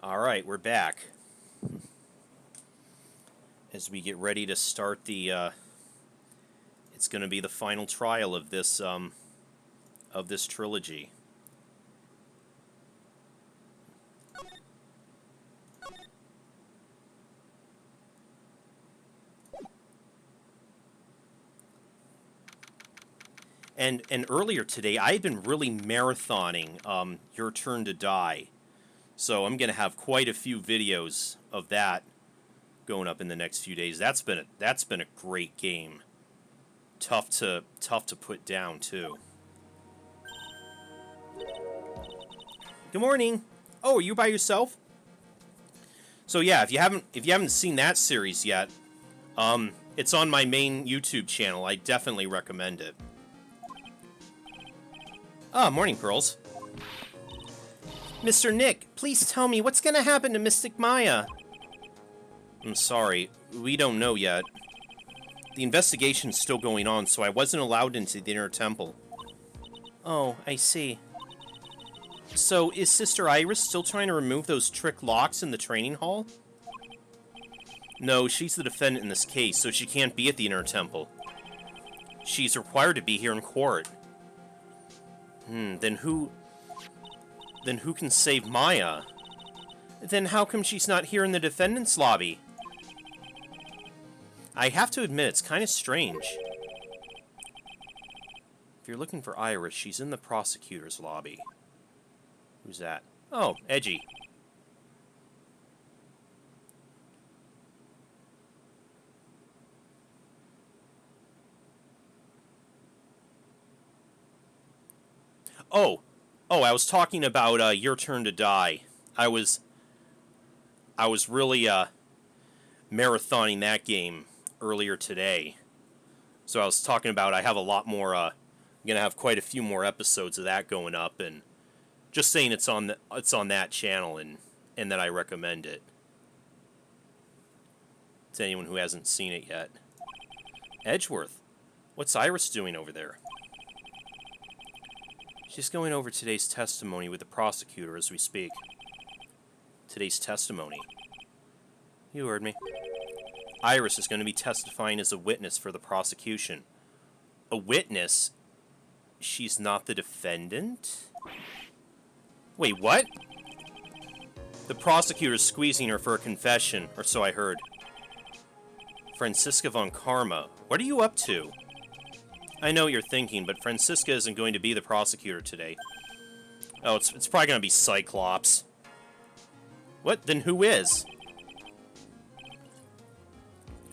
Alright, we're back. As we get ready to start the, it's going to be the final trial of this trilogy. And earlier today, I had been really marathoning Your Turn to Die. So I'm going to have quite a few videos of that going up in the next few days. That's been a great game. Tough to put down too. Good morning. Oh, are you by yourself? So yeah, if you haven't seen that series yet, it's on my main YouTube channel. I definitely recommend it. Ah, morning, Pearls. Mr. Nick, please tell me what's gonna happen to Mystic Maya. I'm sorry, we don't know yet. The investigation's still going on, so I wasn't allowed into the inner temple. Oh, I see. So, is Sister Iris still trying to remove those trick locks in the training hall? No, she's the defendant in this case, so she can't be at the inner temple. She's required to be here in court. Then who can save Maya? Then how come she's not here in the defendant's lobby? I have to admit, it's kind of strange. If you're looking for Iris, she's in the prosecutor's lobby. Who's that? Oh, Edgy. Oh, I was talking about Your Turn to Die. I was really marathoning that game earlier today. So I was talking about I have a lot more. I'm gonna have quite a few more episodes of that going up, and just saying it's on that channel, and that I recommend it to anyone who hasn't seen it yet. Edgeworth, what's Iris doing over there? She's going over today's testimony with the prosecutor as we speak. Today's testimony? You heard me. Iris is going to be testifying as a witness for the prosecution. A witness? She's not the defendant? Wait, what? The prosecutor's squeezing her for a confession, or so I heard. Franziska von Karma, what are you up to? I know what you're thinking, but Franziska isn't going to be the prosecutor today. Oh, it's probably going to be Cyclops. What? Then who is?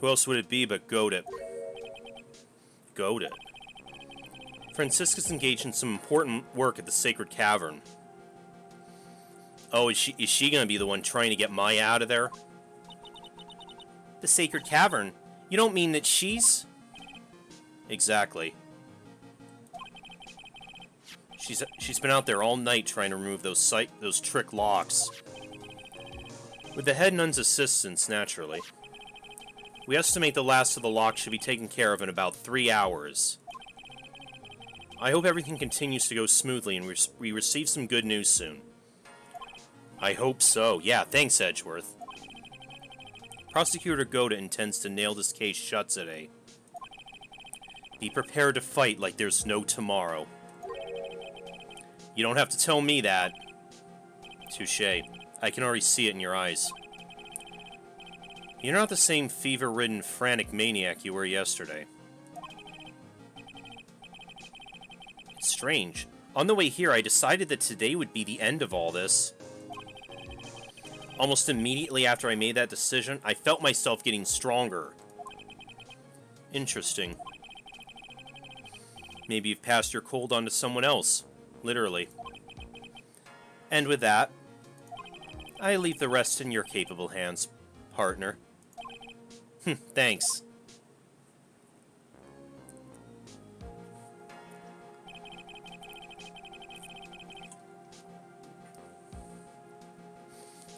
Who else would it be but Godot? Godot? Franziska's engaged in some important work at the Sacred Cavern. Oh, is she going to be the one trying to get Maya out of there? The Sacred Cavern? You don't mean that she's... Exactly. She's been out there all night trying to remove those trick locks. With the head nun's assistance, naturally. We estimate the last of the locks should be taken care of in about 3 hours. I hope everything continues to go smoothly and we receive some good news soon. I hope so. Yeah, thanks, Edgeworth. Prosecutor Godot intends to nail this case shut today. Be prepared to fight like there's no tomorrow. You don't have to tell me that. Touché. I can already see it in your eyes. You're not the same fever-ridden, frantic maniac you were yesterday. It's strange. On the way here, I decided that today would be the end of all this. Almost immediately after I made that decision, I felt myself getting stronger. Interesting. Maybe you've passed your cold on to someone else. Literally. And with that, I leave the rest in your capable hands, partner. Thanks.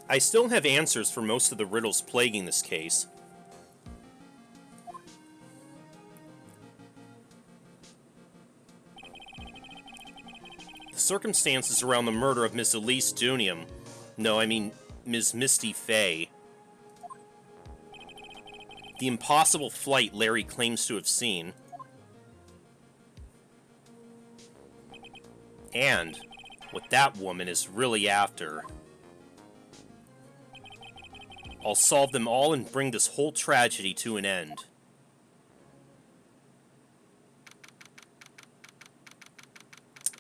I still have answers for most of the riddles plaguing this case. The circumstances around the murder of Miss Elise Dunium, no, I mean Ms. Misty Fey. The impossible flight Larry claims to have seen. And what that woman is really after. I'll solve them all and bring this whole tragedy to an end.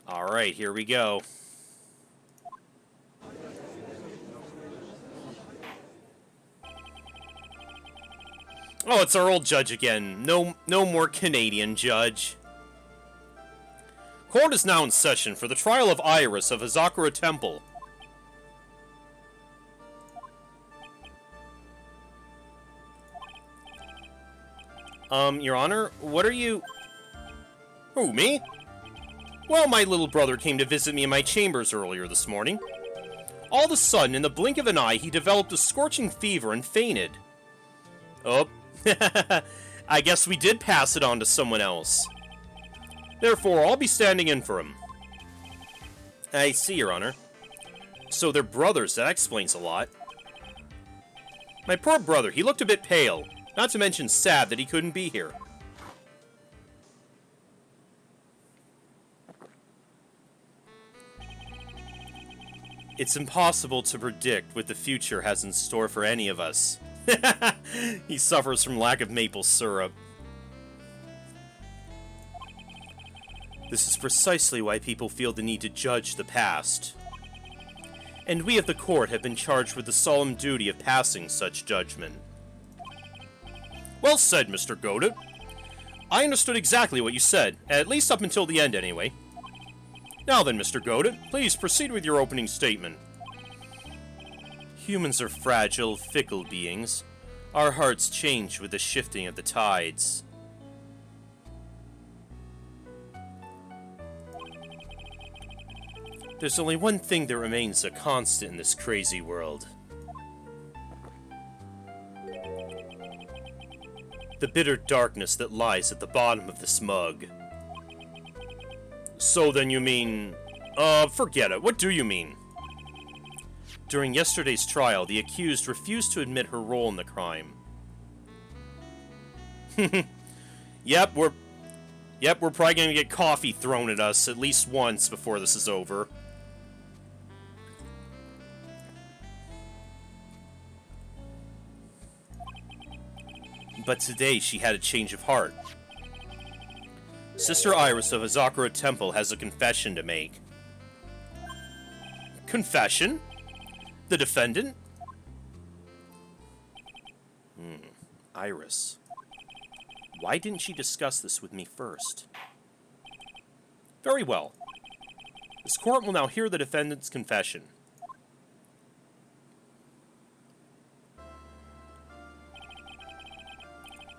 Alright, here we go. Oh, it's our old judge again. No more Canadian judge. Court is now in session for the trial of Iris of Hazakura Temple. Your Honor, what are you... Who, me? Well, my little brother came to visit me in my chambers earlier this morning. All of a sudden, in the blink of an eye, he developed a scorching fever and fainted. Oh, I guess we did pass it on to someone else. Therefore, I'll be standing in for him. I see, Your Honor. So they're brothers, that explains a lot. My poor brother, he looked a bit pale, not to mention sad that he couldn't be here. It's impossible to predict what the future has in store for any of us. He suffers from lack of maple syrup. This is precisely why people feel the need to judge the past. And we of the court have been charged with the solemn duty of passing such judgment. Well said, Mr. Godot. I understood exactly what you said, at least up until the end anyway. Now then, Mr. Godot, please proceed with your opening statement. Humans are fragile, fickle beings. Our hearts change with the shifting of the tides. There's only one thing that remains a constant in this crazy world. The bitter darkness that lies at the bottom of this mug. So then you mean... forget it. What do you mean? During yesterday's trial, the accused refused to admit her role in the crime. Yep, we're probably gonna get coffee thrown at us at least once before this is over. But today she had a change of heart. Sister Iris of Hazakura Temple has a confession to make. Confession? The defendant? Iris. Why didn't she discuss this with me first? Very well. This court will now hear the defendant's confession.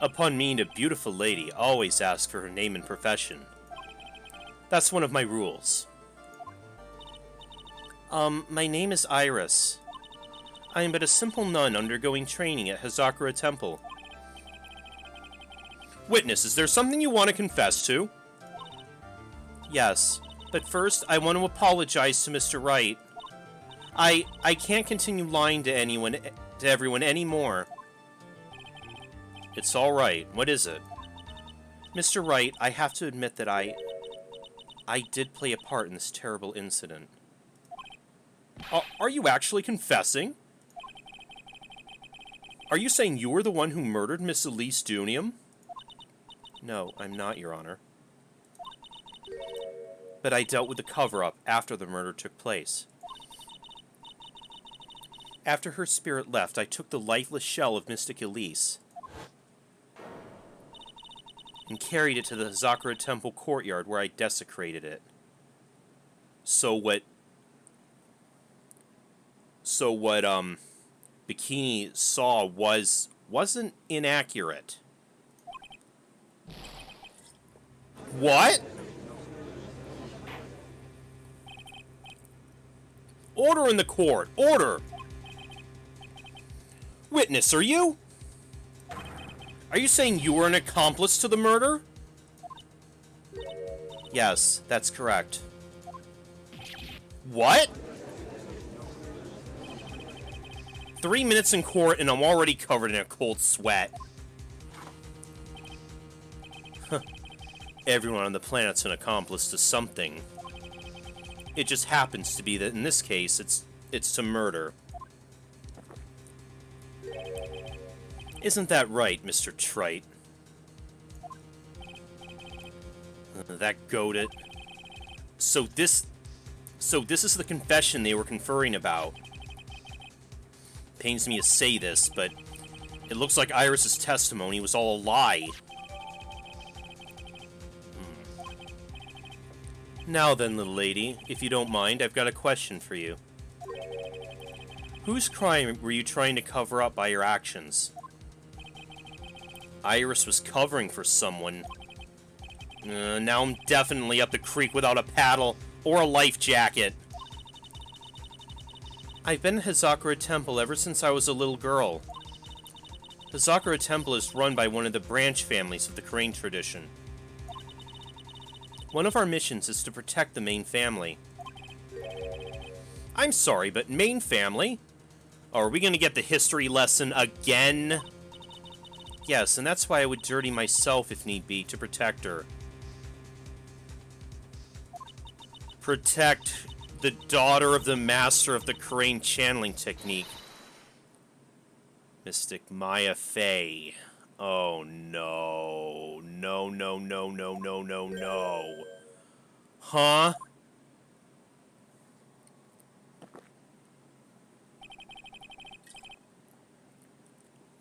Upon meeting a beautiful lady, always ask for her name and profession. That's one of my rules. My name is Iris. I am but a simple nun undergoing training at Hazakura Temple. Witness, is there something you want to confess to? Yes, but first I want to apologize to Mr. Wright. I can't continue lying to everyone anymore. It's all right. What is it? Mr. Wright, I have to admit that I did play a part in this terrible incident. Are you actually confessing? Are you saying you were the one who murdered Miss Elise Dunium? No, I'm not, Your Honor. But I dealt with the cover-up after the murder took place. After her spirit left, I took the lifeless shell of Mystic Elise and carried it to the Hazakura Temple courtyard where I desecrated it. So what Bikini saw wasn't inaccurate. What? Order in the court. Order! Witness, are you saying you were an accomplice to the murder? Yes, that's correct. What? 3 minutes in court and I'm already covered in a cold sweat. Everyone on the planet's an accomplice to something. It just happens to be that in this case, it's to murder. Isn't that right, Mr. Trite? That goated. So this is the confession they were conferring about. Pains me to say this, but it looks like Iris's testimony was all a lie. Now then, little lady, if you don't mind, I've got a question for you. Whose crime were you trying to cover up by your actions? Iris was covering for someone. Now I'm definitely up the creek without a paddle or a life jacket. I've been at Hazakura Temple ever since I was a little girl. Hazakura Temple is run by one of the branch families of the Crane tradition. One of our missions is to protect the main family. I'm sorry, but main family? Oh, are we gonna get the history lesson again? Yes, and that's why I would dirty myself if need be to protect her. Protect the daughter of the master of the Crane channeling technique. Mystic Maya Fey. Oh no. No, no, no, no, no, no, no. Huh?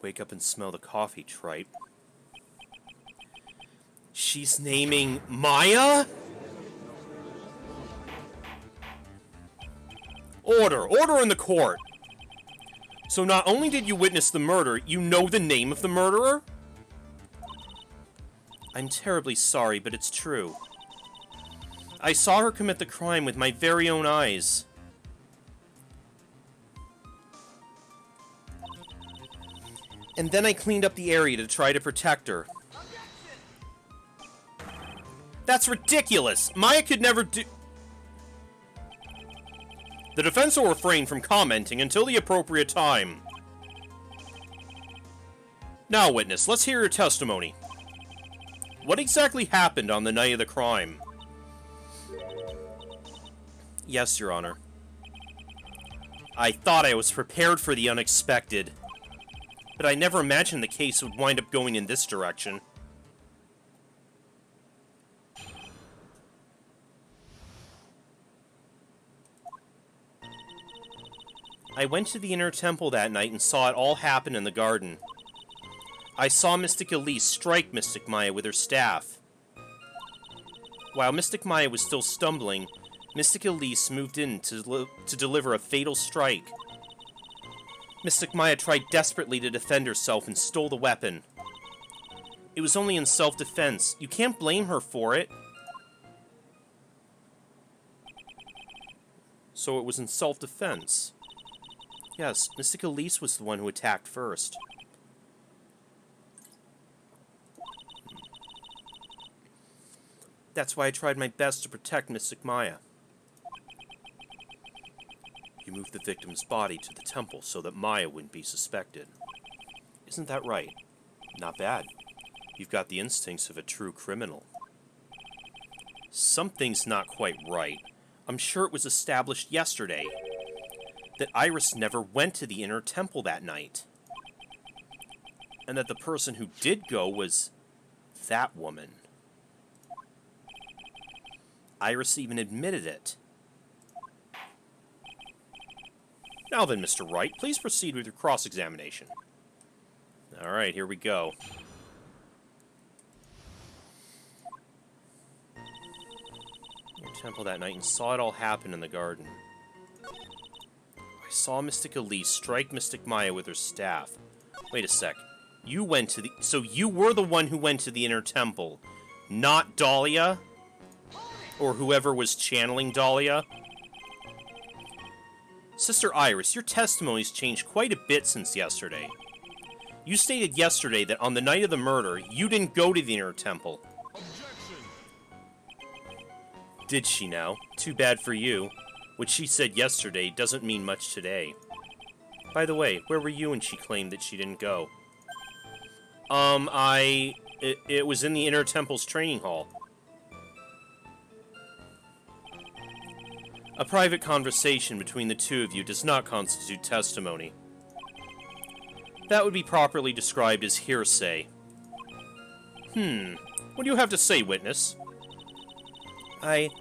Wake up and smell the coffee, tripe. She's naming Maya? Order! Order in the court! So not only did you witness the murder, you know the name of the murderer? I'm terribly sorry, but it's true. I saw her commit the crime with my very own eyes. And then I cleaned up the area to try to protect her. That's ridiculous! Maya could never do... The defense will refrain from commenting until the appropriate time. Now, witness, let's hear your testimony. What exactly happened on the night of the crime? Yes, Your Honor. I thought I was prepared for the unexpected, but I never imagined the case would wind up going in this direction. I went to the inner temple that night and saw it all happen in the garden. I saw Mystic Elise strike Mystic Maya with her staff. While Mystic Maya was still stumbling, Mystic Elise moved in to deliver a fatal strike. Mystic Maya tried desperately to defend herself and stole the weapon. It was only in self-defense. You can't blame her for it. So it was in self-defense. Yes, Mystic Elise was the one who attacked first. That's why I tried my best to protect Mystic Maya. You moved the victim's body to the temple so that Maya wouldn't be suspected. Isn't that right? Not bad. You've got the instincts of a true criminal. Something's not quite right. I'm sure it was established yesterday that Iris never went to the inner temple that night. And that the person who did go was that woman. Iris even admitted it. Now then, Mr. Wright, please proceed with your cross-examination. Alright, here we go. Your temple that night and saw it all happen in the garden. I saw Mystic Elise strike Mystic Maya with her staff. Wait a sec. You went to the... So you were the one who went to the inner temple, not Dahlia? Or whoever was channeling Dahlia? Sister Iris, your testimony's changed quite a bit since yesterday. You stated yesterday that on the night of the murder, you didn't go to the inner temple. Objection. Did she now? Too bad for you. What she said yesterday doesn't mean much today. By the way, where were you when she claimed that she didn't go? It was in the Inner Temple's training hall. A private conversation between the two of you does not constitute testimony. That would be properly described as hearsay. What do you have to say, witness? I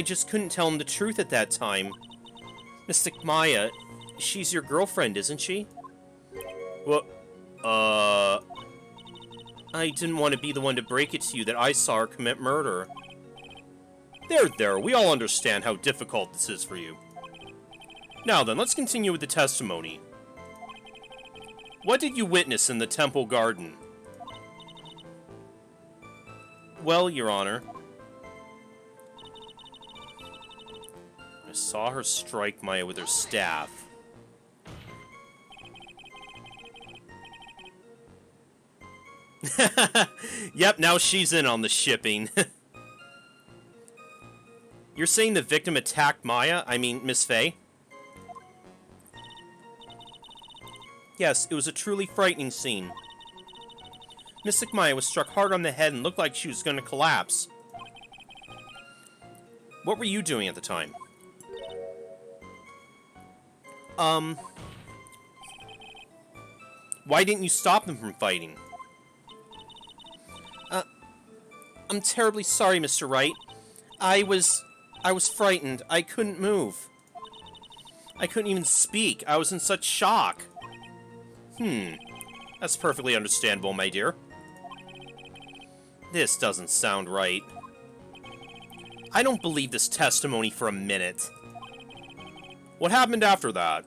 just couldn't tell him the truth at that time. Mystic Maya, she's your girlfriend, isn't she? Well, I didn't want to be the one to break it to you that I saw her commit murder. There, we all understand how difficult this is for you. Now then, let's continue with the testimony. What did you witness in the temple garden? Well, Your Honor, I saw her strike Maya with her staff. Yep, now she's in on the shipping. You're saying the victim attacked Maya? I mean, Miss Faye? Yes, it was a truly frightening scene. Mystic Maya was struck hard on the head and looked like she was going to collapse. What were you doing at the time? Why didn't you stop them from fighting? I'm terribly sorry, Mr. Wright. I was frightened. I couldn't move. I couldn't even speak. I was in such shock. That's perfectly understandable, my dear. This doesn't sound right. I don't believe this testimony for a minute. What happened after that?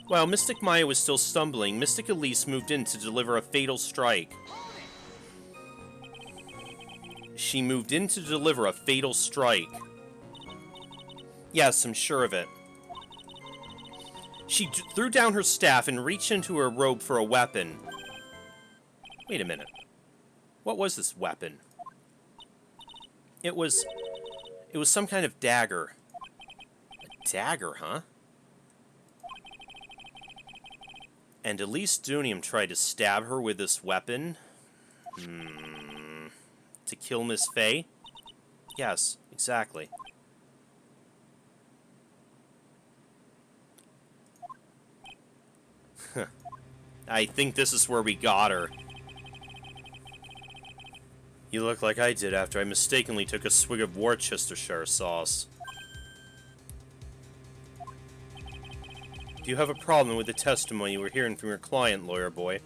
While Mystic Maya was still stumbling, Mystic Elise moved in to deliver a fatal strike. She moved in to deliver a fatal strike. Yes, I'm sure of it. She threw down her staff and reached into her robe for a weapon. Wait a minute. What was this weapon? It was some kind of dagger. A dagger, huh? And Elise Dunium tried to stab her with this weapon? To kill Miss Faye? Yes, exactly. I think this is where we got her. You look like I did after I mistakenly took a swig of Worcestershire sauce. Do you have a problem with the testimony you were hearing from your client, lawyer boy?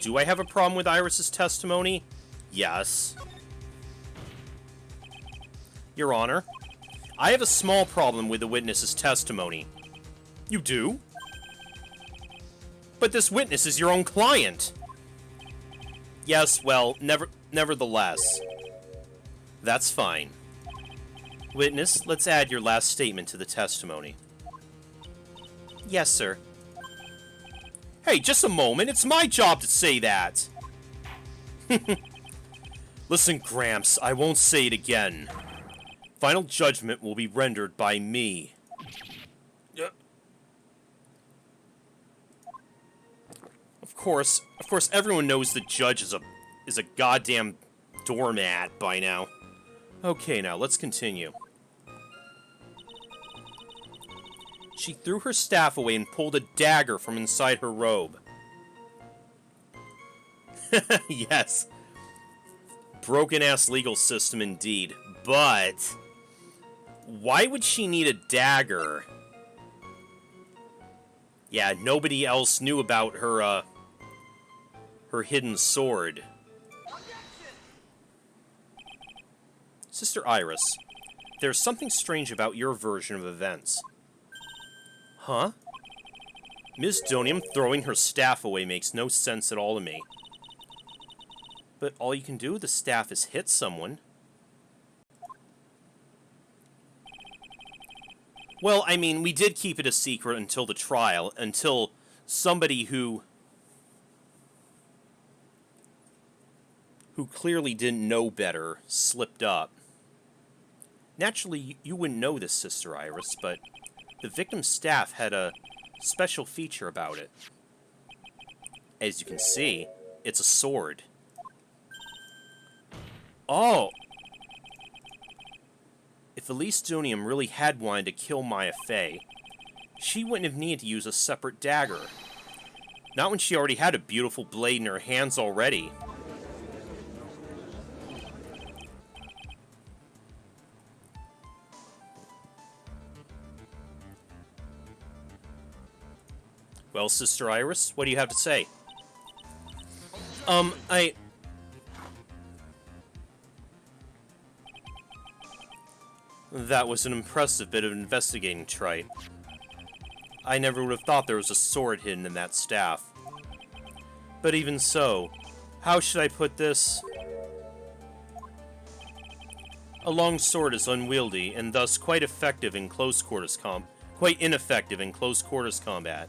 Do I have a problem with Iris's testimony? Yes. Your Honor, I have a small problem with the witness's testimony. You do? But this witness is your own client. Yes, well, nevertheless. That's fine. Witness, let's add your last statement to the testimony. Yes, sir. Hey, just a moment. It's my job to say that. Listen, Gramps, I won't say it again. Final judgment will be rendered by me. Of course, everyone knows the judge is a goddamn doormat by now. Okay, now, let's continue. She threw her staff away and pulled a dagger from inside her robe. Yes. Broken-ass legal system indeed. But why would she need a dagger? Yeah, nobody else knew about her, her hidden sword. Sister Iris, there's something strange about your version of events. Huh? Ms. Donium throwing her staff away makes no sense at all to me. But all you can do with the staff is hit someone. Well, I mean, we did keep it a secret until the trial, until somebody who clearly didn't know better slipped up. Naturally, you wouldn't know this, Sister Iris, but the victim's staff had a special feature about it. As you can see, it's a sword. Oh! If Elise Dunium really had wanted to kill Maya Fey, she wouldn't have needed to use a separate dagger. Not when she already had a beautiful blade in her hands already. Well, Sister Iris, what do you have to say? That was an impressive bit of investigating, Trite. I never would have thought there was a sword hidden in that staff. But even so, how should I put this? A long sword is unwieldy, and thus quite ineffective in close quarters combat.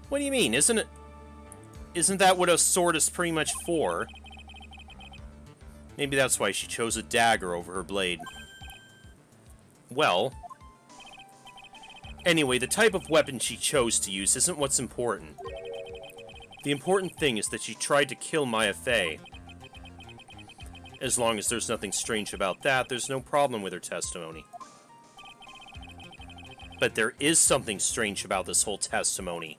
What do you mean? Isn't that what a sword is pretty much for? Maybe that's why she chose a dagger over her blade. Well, anyway, the type of weapon she chose to use isn't what's important. The important thing is that she tried to kill Maya Fey. As long as there's nothing strange about that, there's no problem with her testimony. But there is something strange about this whole testimony.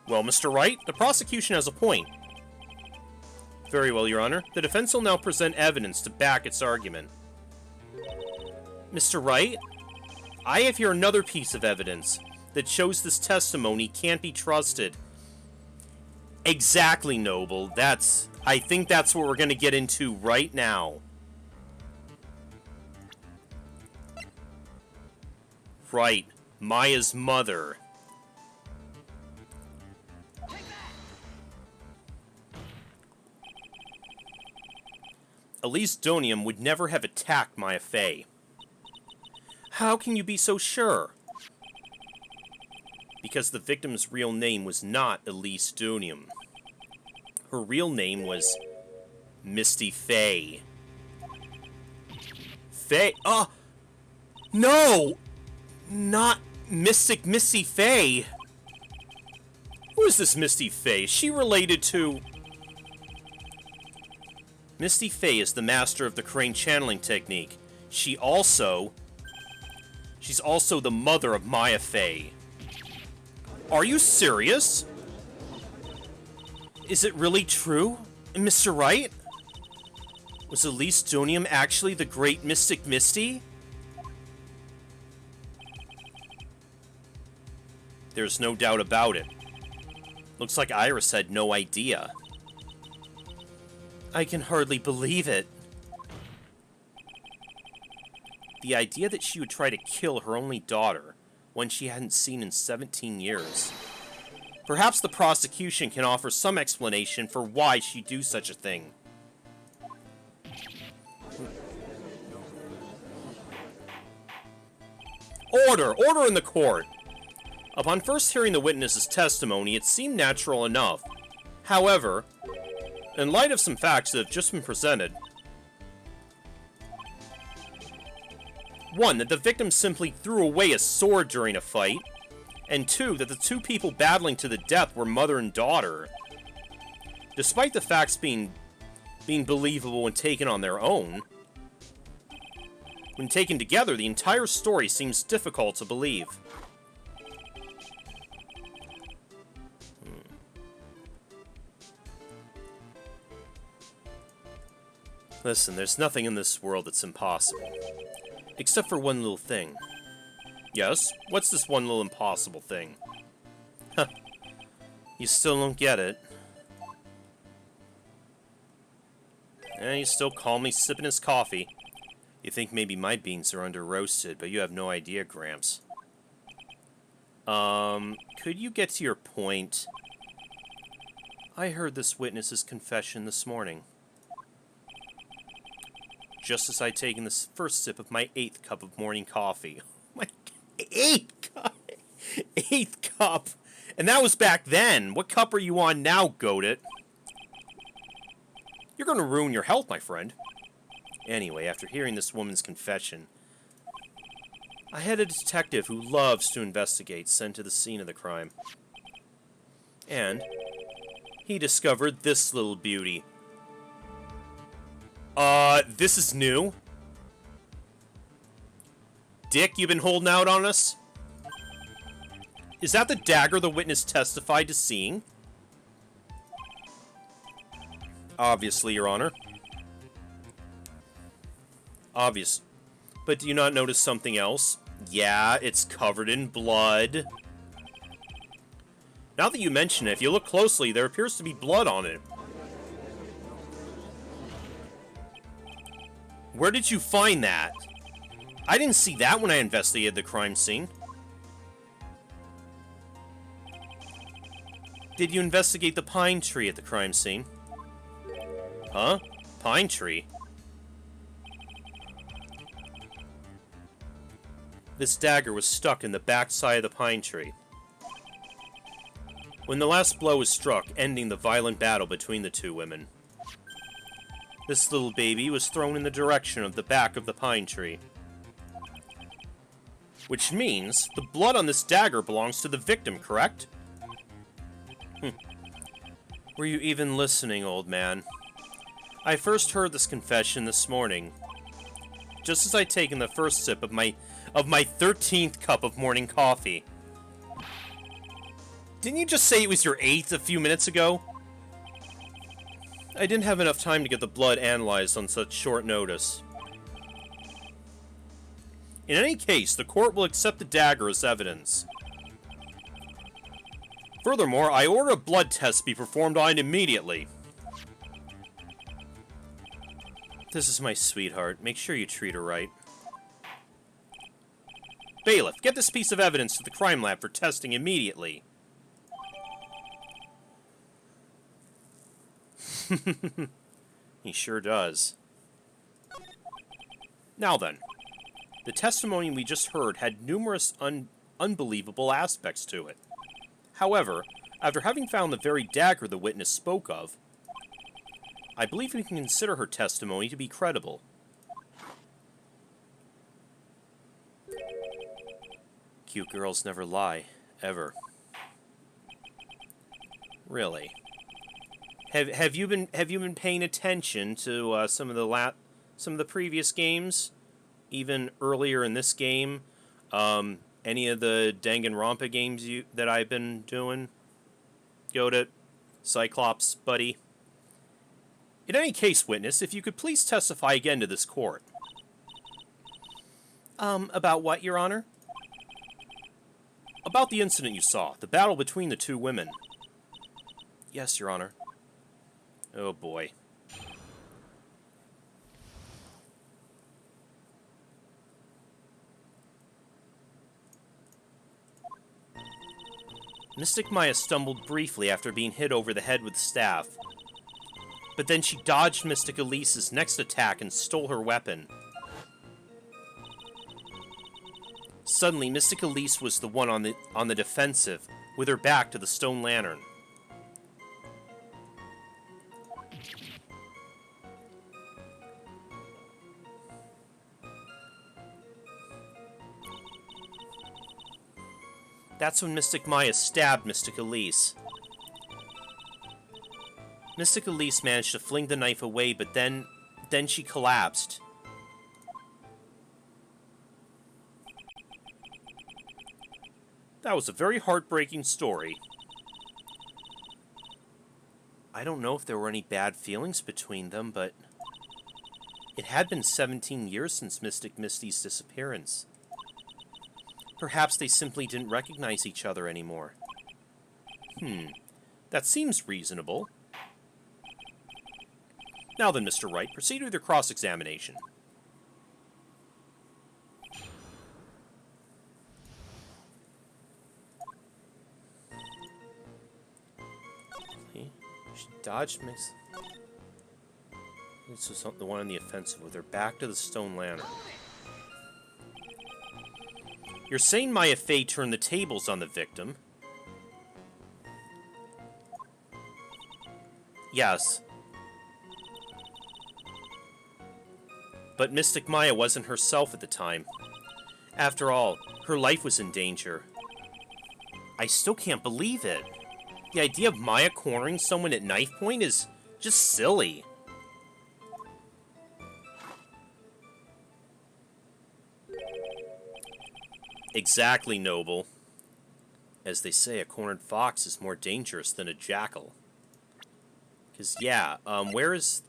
Well, Mr. Wright, the prosecution has a point. Very well, Your Honor. The defense will now present evidence to back its argument. Mr. Wright, I have here another piece of evidence that shows this testimony can't be trusted. Exactly, Noble. I think that's what we're going to get into right now. Right. Maya's mother. Elise Donium would never have attacked Maya Fey. How can you be so sure? Because the victim's real name was not Elise Donium. Her real name was Misty Fey. No! Not Mystic Misty Fey. Who is this Misty Fey? Is she related to... Misty Fey is the master of the crane channeling technique. She's also the mother of Maya Fey. Are you serious? Is it really true, Mr. Wright? Was Elise Donium actually the great Mystic Misty? There's no doubt about it. Looks like Iris had no idea. I can hardly believe it. The idea that she would try to kill her only daughter, one she hadn't seen in 17 years. Perhaps the prosecution can offer some explanation for why she'd do such a thing. Order! Order in the court! Upon first hearing the witness's testimony, it seemed natural enough. However, in light of some facts that have just been presented, one, that the victim simply threw away a sword during a fight, and two, that the two people battling to the death were mother and daughter. Despite the facts being believable when taken on their own, when taken together, the entire story seems difficult to believe. Listen, there's nothing in this world that's impossible. Except for one little thing. Yes? What's this one little impossible thing? Huh. You still don't get it. And he's still calmly sipping his coffee. You think maybe my beans are under-roasted, but you have no idea, Gramps. Could you get to your point? I heard this witness's confession this morning. Just as I'd taken the first sip of my 8th cup of morning coffee. My 8th cup! 8th cup! And that was back then! What cup are you on now, Goated? You're gonna ruin your health, my friend. Anyway, after hearing this woman's confession, I had a detective who loves to investigate sent to the scene of the crime. And he discovered this little beauty. This is new? Dick, you been holding out on us? Is that the dagger the witness testified to seeing? Obviously, Your Honor. Obvious. But do you not notice something else? Yeah, it's covered in blood. Now that you mention it, if you look closely, there appears to be blood on it. Where did you find that? I didn't see that when I investigated the crime scene. Did you investigate the pine tree at the crime scene? Huh? Pine tree? This dagger was stuck in the backside of the pine tree. When the last blow was struck, ending the violent battle between the two women, this little baby was thrown in the direction of the back of the pine tree. Which means the blood on this dagger belongs to the victim, correct? Were you even listening, old man? I first heard this confession this morning, just as I'd taken the first sip of my 13th cup of morning coffee. Didn't you just say it was your 8th a few minutes ago? I didn't have enough time to get the blood analyzed on such short notice. In any case, the court will accept the dagger as evidence. Furthermore, I order a blood test be performed on it immediately. This is my sweetheart. Make sure you treat her right. Bailiff, get this piece of evidence to the crime lab for testing immediately. He sure does. Now then, the testimony we just heard had numerous unbelievable aspects to it. However, after having found the very dagger the witness spoke of, I believe we can consider her testimony to be credible. Cute girls never lie, ever. Really? Have you been paying attention to some of the previous games, even earlier in this game? Any of the Danganronpa games that I've been doing? Go to Cyclops, buddy. In any case, witness, if you could please testify again to this court. About what, Your Honor? About the incident you saw, the battle between the two women. Yes, Your Honor. Oh boy. Mystic Maya stumbled briefly after being hit over the head with the staff. But then she dodged Mystic Elise's next attack and stole her weapon. Suddenly, Mystic Elise was the one on the defensive, with her back to the stone lantern. That's when Mystic Maya stabbed Mystic Elise. Mystic Elise managed to fling the knife away, but then she collapsed. That was a very heartbreaking story. I don't know if there were any bad feelings between them, but it had been 17 years since Mystic Misty's disappearance. Perhaps they simply didn't recognize each other anymore. That seems reasonable. Now then, Mr. Wright, proceed with your cross-examination. She dodged Miss. This was the one on the offensive with her back to the stone lantern. You're saying Maya Fey turned the tables on the victim? Yes. But Mystic Maya wasn't herself at the time. After all, her life was in danger. I still can't believe it. The idea of Maya cornering someone at knife point is just silly. Exactly, Noble. As they say, a cornered fox is more dangerous than a jackal. Because, yeah, where is...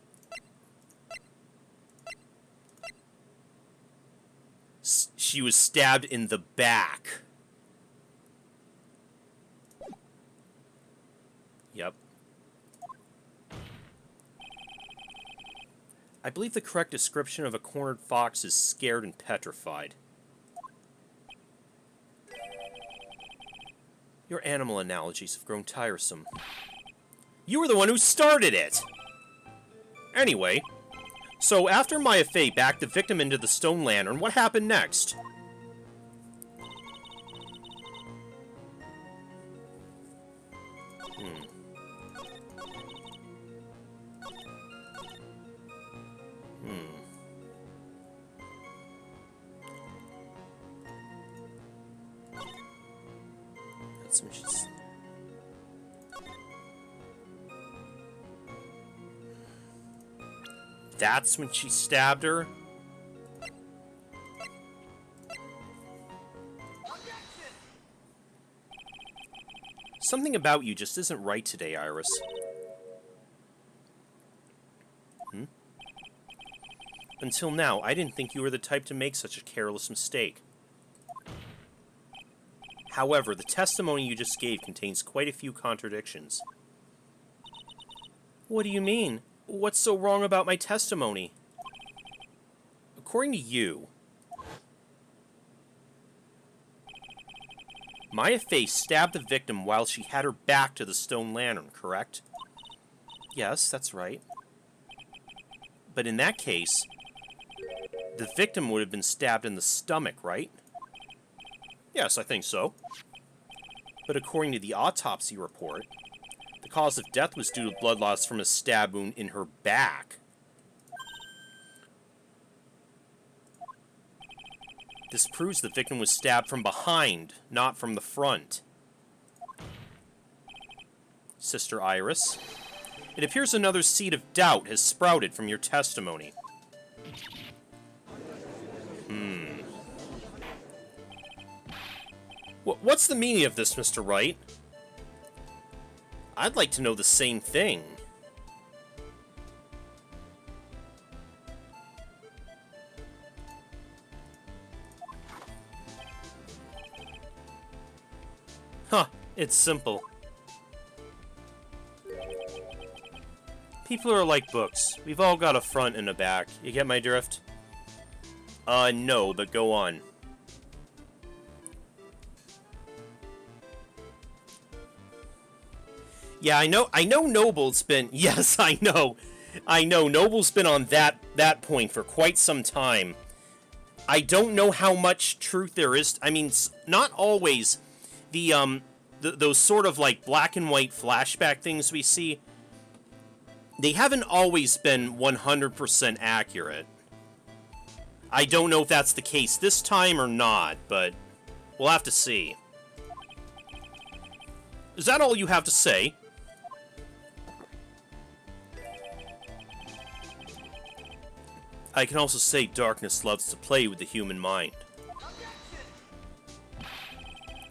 She was stabbed in the back. Yep. I believe the correct description of a cornered fox is scared and petrified. Your animal analogies have grown tiresome. You were the one who started it! Anyway, so after Maya Fey backed the victim into the stone lantern, what happened next? That's when she's... That's when she stabbed her? Something about you just isn't right today, Iris. Until now, I didn't think you were the type to make such a careless mistake. However, the testimony you just gave contains quite a few contradictions. What do you mean? What's so wrong about my testimony? According to you, Maya Fey stabbed the victim while she had her back to the stone lantern, correct? Yes, that's right. But in that case, the victim would have been stabbed in the stomach, right? Yes, I think so. But according to the autopsy report, the cause of death was due to blood loss from a stab wound in her back. This proves the victim was stabbed from behind, not from the front. Sister Iris, it appears another seed of doubt has sprouted from your testimony. What's the meaning of this, Mr. Wright? I'd like to know the same thing. Huh, it's simple. People are like books. We've all got a front and a back. You get my drift? No, but go on. Yeah, I know Noble's been... Yes, I know. Noble's been on that point for quite some time. I don't know how much truth there is. I mean, not always. Those sort of, like, black and white flashback things we see, they haven't always been 100% accurate. I don't know if that's the case this time or not, but we'll have to see. Is that all you have to say? I can also say darkness loves to play with the human mind.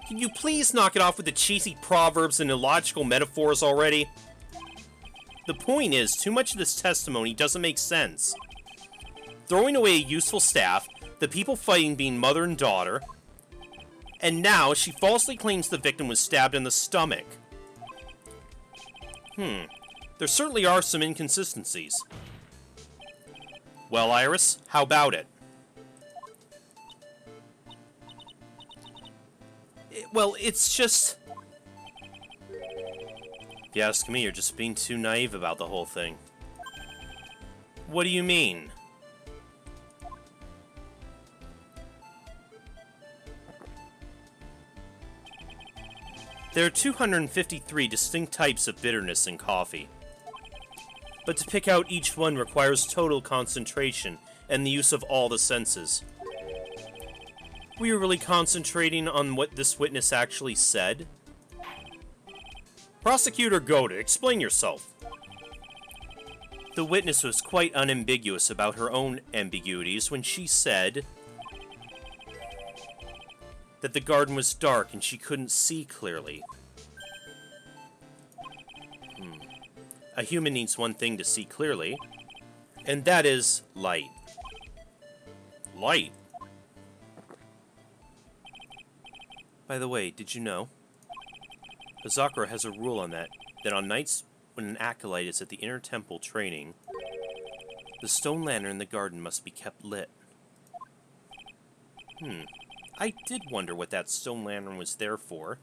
Can you please knock it off with the cheesy proverbs and illogical metaphors already? The point is, too much of this testimony doesn't make sense. Throwing away a useful staff, the people fighting being mother and daughter, and now she falsely claims the victim was stabbed in the stomach. There certainly are some inconsistencies. Well, Iris, how about it? Well, it's just... If you ask me, you're just being too naive about the whole thing. What do you mean? There are 253 distinct types of bitterness in coffee. But to pick out each one requires total concentration and the use of all the senses. Were you really concentrating on what this witness actually said? Prosecutor Goda, explain yourself. The witness was quite unambiguous about her own ambiguities when she said that the garden was dark and she couldn't see clearly. A human needs one thing to see clearly, and that is light. Light? By the way, did you know? Hazakura has a rule on that on nights when an acolyte is at the inner temple training, the stone lantern in the garden must be kept lit. I did wonder what that stone lantern was there for.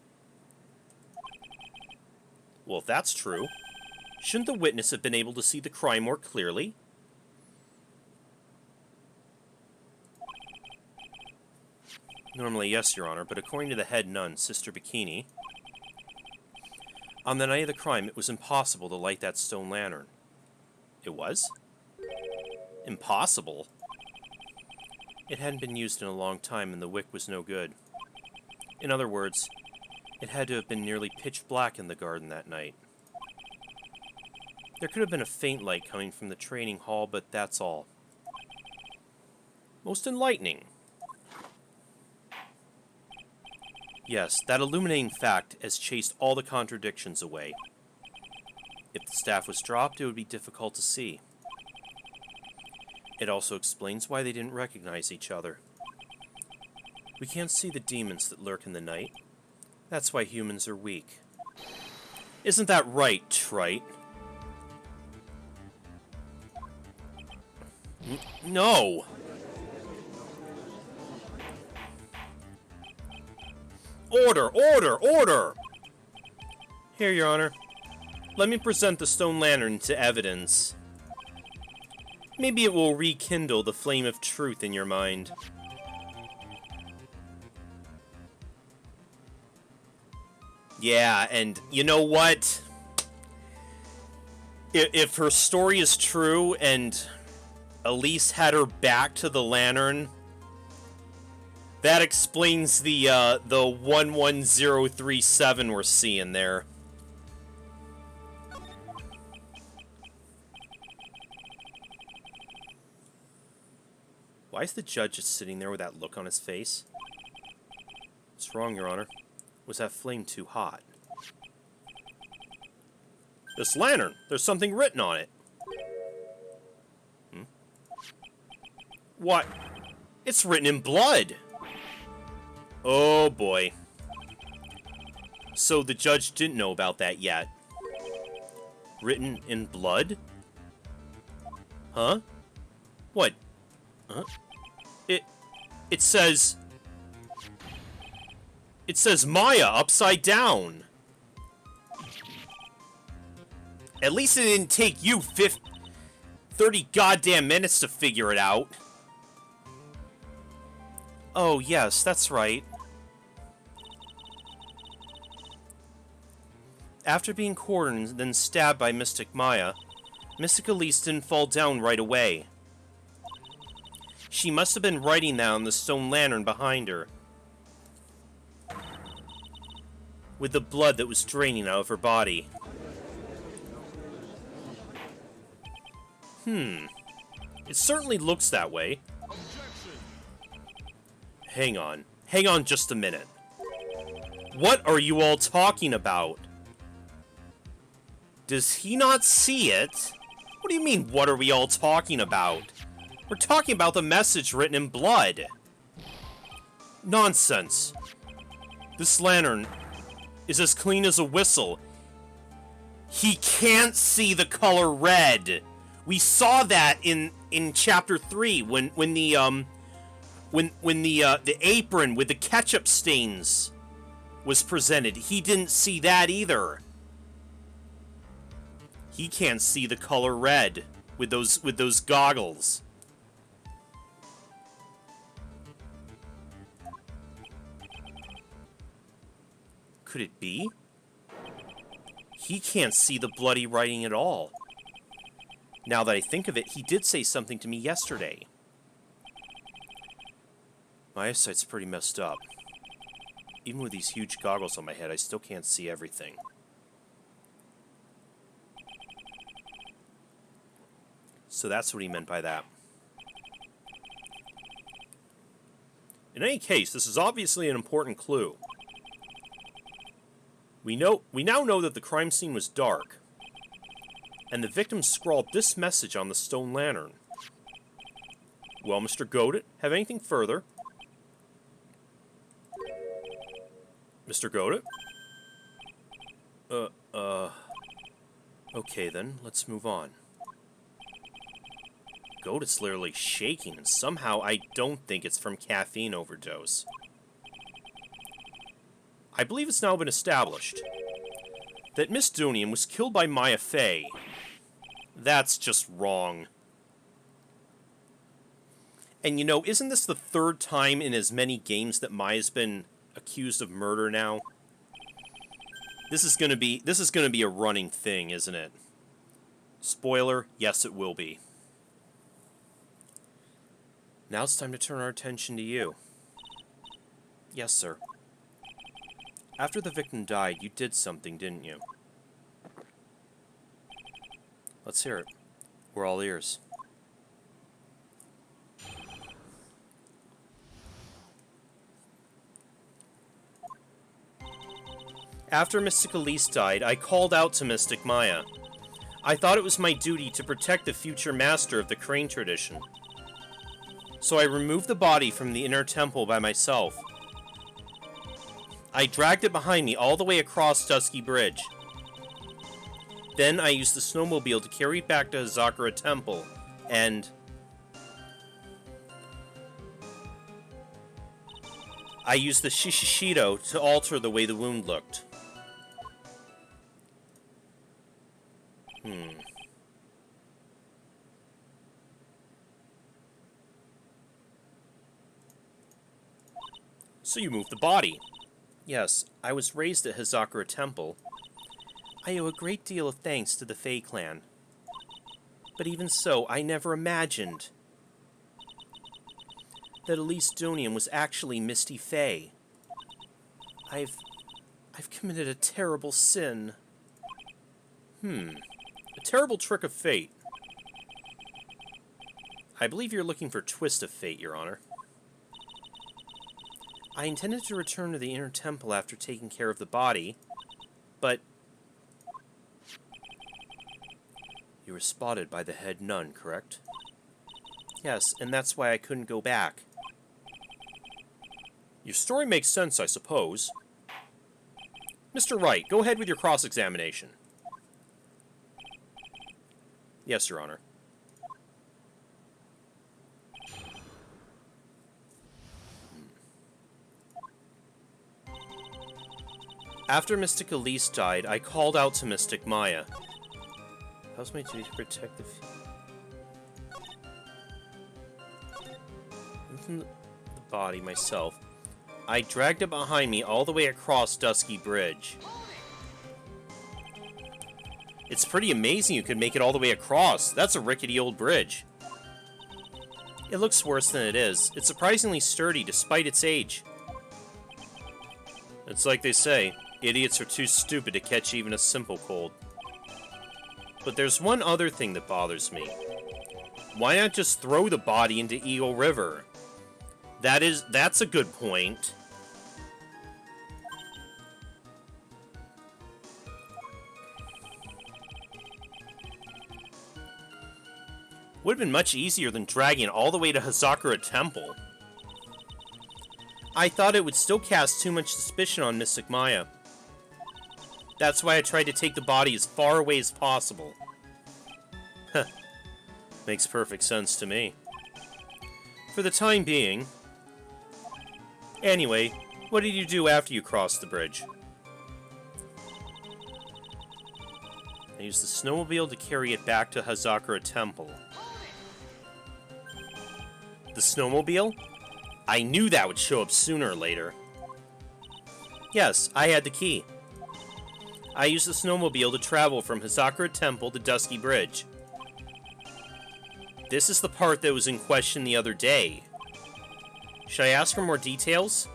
Well, if that's true, shouldn't the witness have been able to see the crime more clearly? Normally, yes, Your Honor, but according to the head nun, Sister Bikini, on the night of the crime, it was impossible to light that stone lantern. It was? Impossible? It hadn't been used in a long time, and the wick was no good. In other words, it had to have been nearly pitch black in the garden that night. There could have been a faint light coming from the training hall, but that's all. Most enlightening. Yes, that illuminating fact has chased all the contradictions away. If the staff was dropped, it would be difficult to see. It also explains why they didn't recognize each other. We can't see the demons that lurk in the night. That's why humans are weak. Isn't that right, Trite? No! Order! Order! Order! Here, Your Honor. Let me present the stone lantern to evidence. Maybe it will rekindle the flame of truth in your mind. Yeah, and you know what? If her story is true and Elise had her back to the lantern, that explains the 11037 we're seeing there. Why is the judge just sitting there with that look on his face? What's wrong, Your Honor? Was that flame too hot? This lantern! There's something written on it! What? It's written in blood! Oh boy. So the judge didn't know about that yet. Written in blood? Huh? What? Huh? It says... It says Maya upside down. At least it didn't take you 30 goddamn minutes to figure it out. Oh, yes, that's right. After being cornered and then stabbed by Mystic Maya, Mystic Elise didn't fall down right away. She must have been writing that on the stone lantern behind her, with the blood that was draining out of her body. It certainly looks that way. Hang on. Hang on just a minute. What are you all talking about? Does he not see it? What do you mean, what are we all talking about? We're talking about the message written in blood. Nonsense. This lantern is as clean as a whistle. He can't see the color red. We saw that in chapter 3 when the apron with the ketchup stains was presented. He didn't see that either. He can't see the color red with those goggles. Could it be? He can't see the bloody writing at all. Now that I think of it, he did say something to me yesterday. My eyesight's pretty messed up. Even with these huge goggles on my head, I still can't see everything. So that's what he meant by that. In any case, this is obviously an important clue. We now know that the crime scene was dark, and the victim scrawled this message on the stone lantern. Well, Mr. Godot, have anything further? Mr. Godot? Okay then, let's move on. Godot's literally shaking, and somehow I don't think it's from caffeine overdose. I believe it's now been established that Miss Dunium was killed by Maya Fey. That's just wrong. And you know, isn't this the third time in as many games that Maya's been accused of murder now? This is gonna be a running thing, isn't it? Spoiler, yes it will be. Now it's time to turn our attention to you. Yes, sir. After the victim died, you did something, didn't you? Let's hear it. We're all ears. After Mystic Elise died, I called out to Mystic Maya. I thought it was my duty to protect the future master of the Crane tradition. So I removed the body from the inner temple by myself. I dragged it behind me all the way across Dusky Bridge. Then I used the snowmobile to carry it back to Hazakura Temple, and I used the Shishishido to alter the way the wound looked. So you moved the body. Yes, I was raised at Hazakura Temple. I owe a great deal of thanks to the Fey clan. But even so, I never imagined that Elise Dunium was actually Misty Fey. I've committed a terrible sin. A terrible trick of fate. I believe you're looking for Twist of Fate, Your Honor. I intended to return to the inner temple after taking care of the body, but you were spotted by the head nun, correct? Yes, and that's why I couldn't go back. Your story makes sense, I suppose. Mr. Wright, go ahead with your cross-examination. Yes, Your Honor. After Mystic Elise died, I called out to Mystic Maya. How's my duty to protect the... Within the body myself, I dragged it behind me all the way across Dusky Bridge. It's pretty amazing you could make it all the way across. That's a rickety old bridge. It looks worse than it is. It's surprisingly sturdy despite its age. It's like they say, idiots are too stupid to catch even a simple cold. But there's one other thing that bothers me. Why not just throw the body into Eagle River? That's a good point. Would have been much easier than dragging it all the way to Hazakura Temple. I thought it would still cast too much suspicion on Mystic Maya. That's why I tried to take the body as far away as possible. Heh. Makes perfect sense to me. For the time being. Anyway, what did you do after you crossed the bridge? I used the snowmobile to carry it back to Hazakura Temple. The snowmobile? I knew that would show up sooner or later. Yes, I had the key. I used the snowmobile to travel from Hazakura Temple to Dusky Bridge. This is the part that was in question the other day. Should I ask for more details?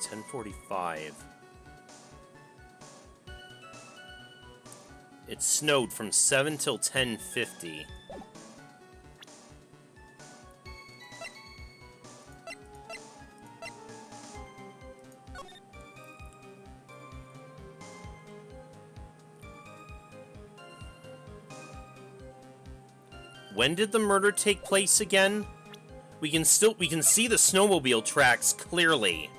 10:45. It snowed from 7 till 10:50. When did the murder take place again? We can see the snowmobile tracks clearly.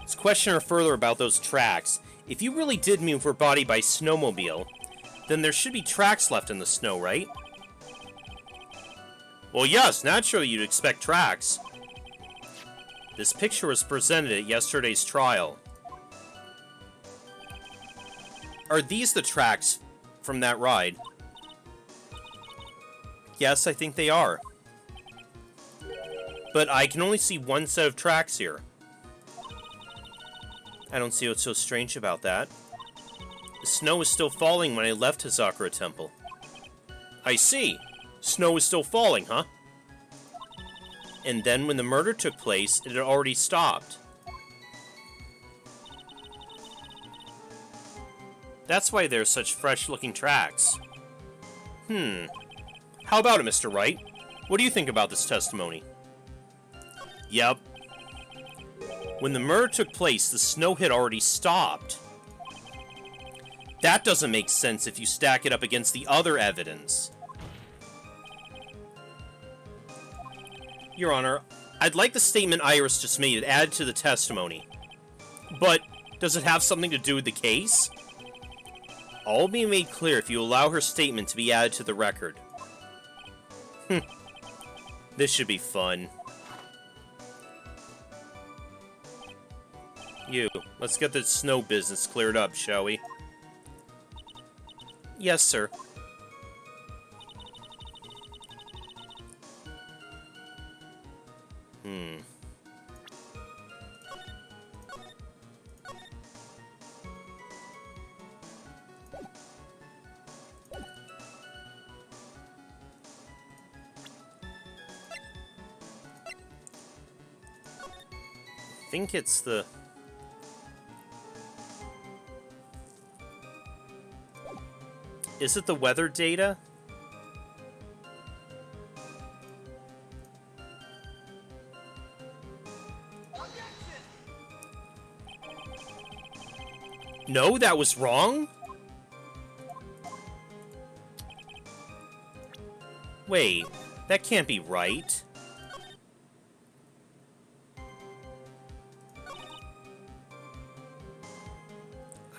Let's question her further about those tracks. If you really did move her body by snowmobile, then there should be tracks left in the snow, right? Well, yes, naturally you'd expect tracks. This picture was presented at yesterday's trial. Are these the tracks from that ride? Yes, I think they are. But I can only see one set of tracks here. I don't see what's so strange about that. The snow was still falling when I left Hazakura Temple. I see. Snow was still falling, huh? And then when the murder took place, it had already stopped. That's why there's such fresh-looking tracks. How about it, Mr. Wright? What do you think about this testimony? Yep. When the murder took place, the snow had already stopped. That doesn't make sense if you stack it up against the other evidence. Your Honor, I'd like the statement Iris just made added to the testimony. But, does it have something to do with the case? All will be made clear if you allow her statement to be added to the record. This should be fun. Let's get the snow business cleared up, shall we? Yes, sir. I think it's the... Is it the weather data? No, that was wrong? Wait, that can't be right.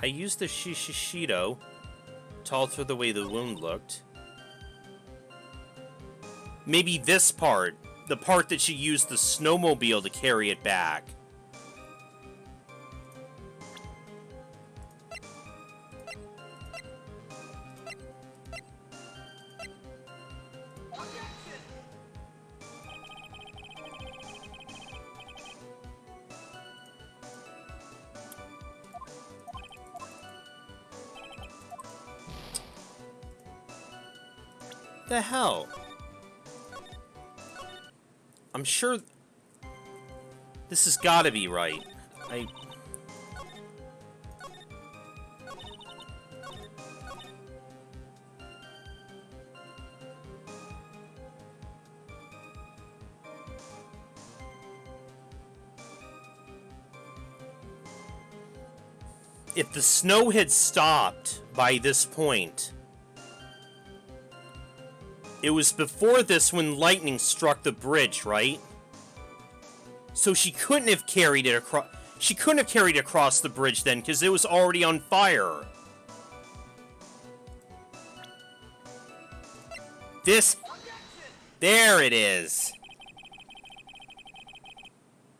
I used the Shishido to alter the way the wound looked. Maybe this part, the part that she used the snowmobile to carry it back. The hell? I'm sure this has got to be right. If the snow had stopped by this point, it was before this when lightning struck the bridge, right? So she couldn't have carried it across. She couldn't have carried it across the bridge then, because it was already on fire. This... There it is!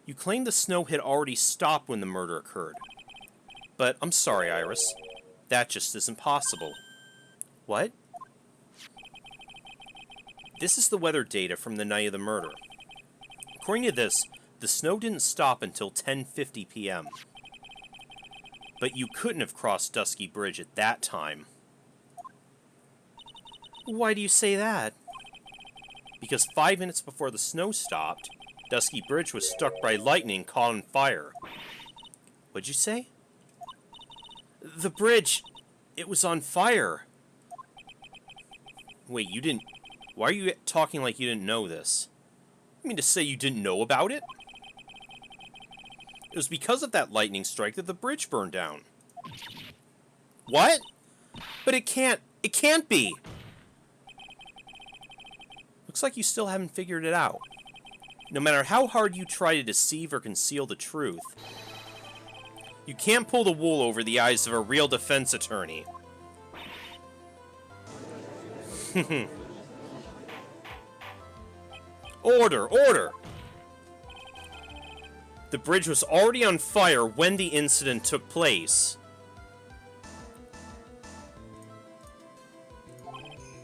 You claimed the snow had already stopped when the murder occurred. But I'm sorry, Iris. That just isn't possible. What? This is the weather data from the night of the murder. According to this, the snow didn't stop until 10:50 p.m. But you couldn't have crossed Dusky Bridge at that time. Why do you say that? Because 5 minutes before the snow stopped, Dusky Bridge was struck by lightning caught on fire. What'd you say? The bridge, it was on fire. Wait, you didn't... Why are you talking like you didn't know this? You mean to say you didn't know about it? It was because of that lightning strike that the bridge burned down. What? But it can't be! Looks like you still haven't figured it out. No matter how hard you try to deceive or conceal the truth, you can't pull the wool over the eyes of a real defense attorney. Order! Order! The bridge was already on fire when the incident took place.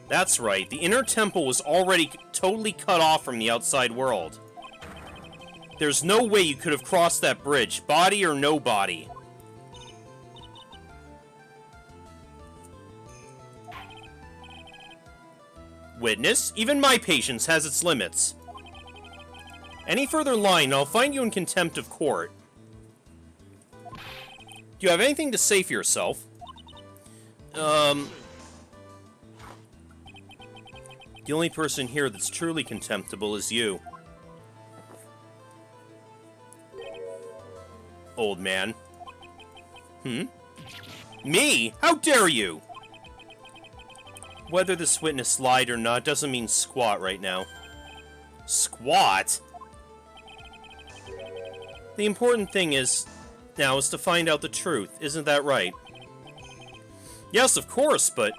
That's right, the inner temple was already totally cut off from the outside world. There's no way you could have crossed that bridge, body or no body. Witness, even my patience has its limits. Any further lying, I'll find you in contempt of court. Do you have anything to say for yourself? The only person here that's truly contemptible is you. Old man. Me? How dare you? Whether this witness lied or not doesn't mean squat right now. Squat? The important thing is to find out the truth, isn't that right? Yes, of course, but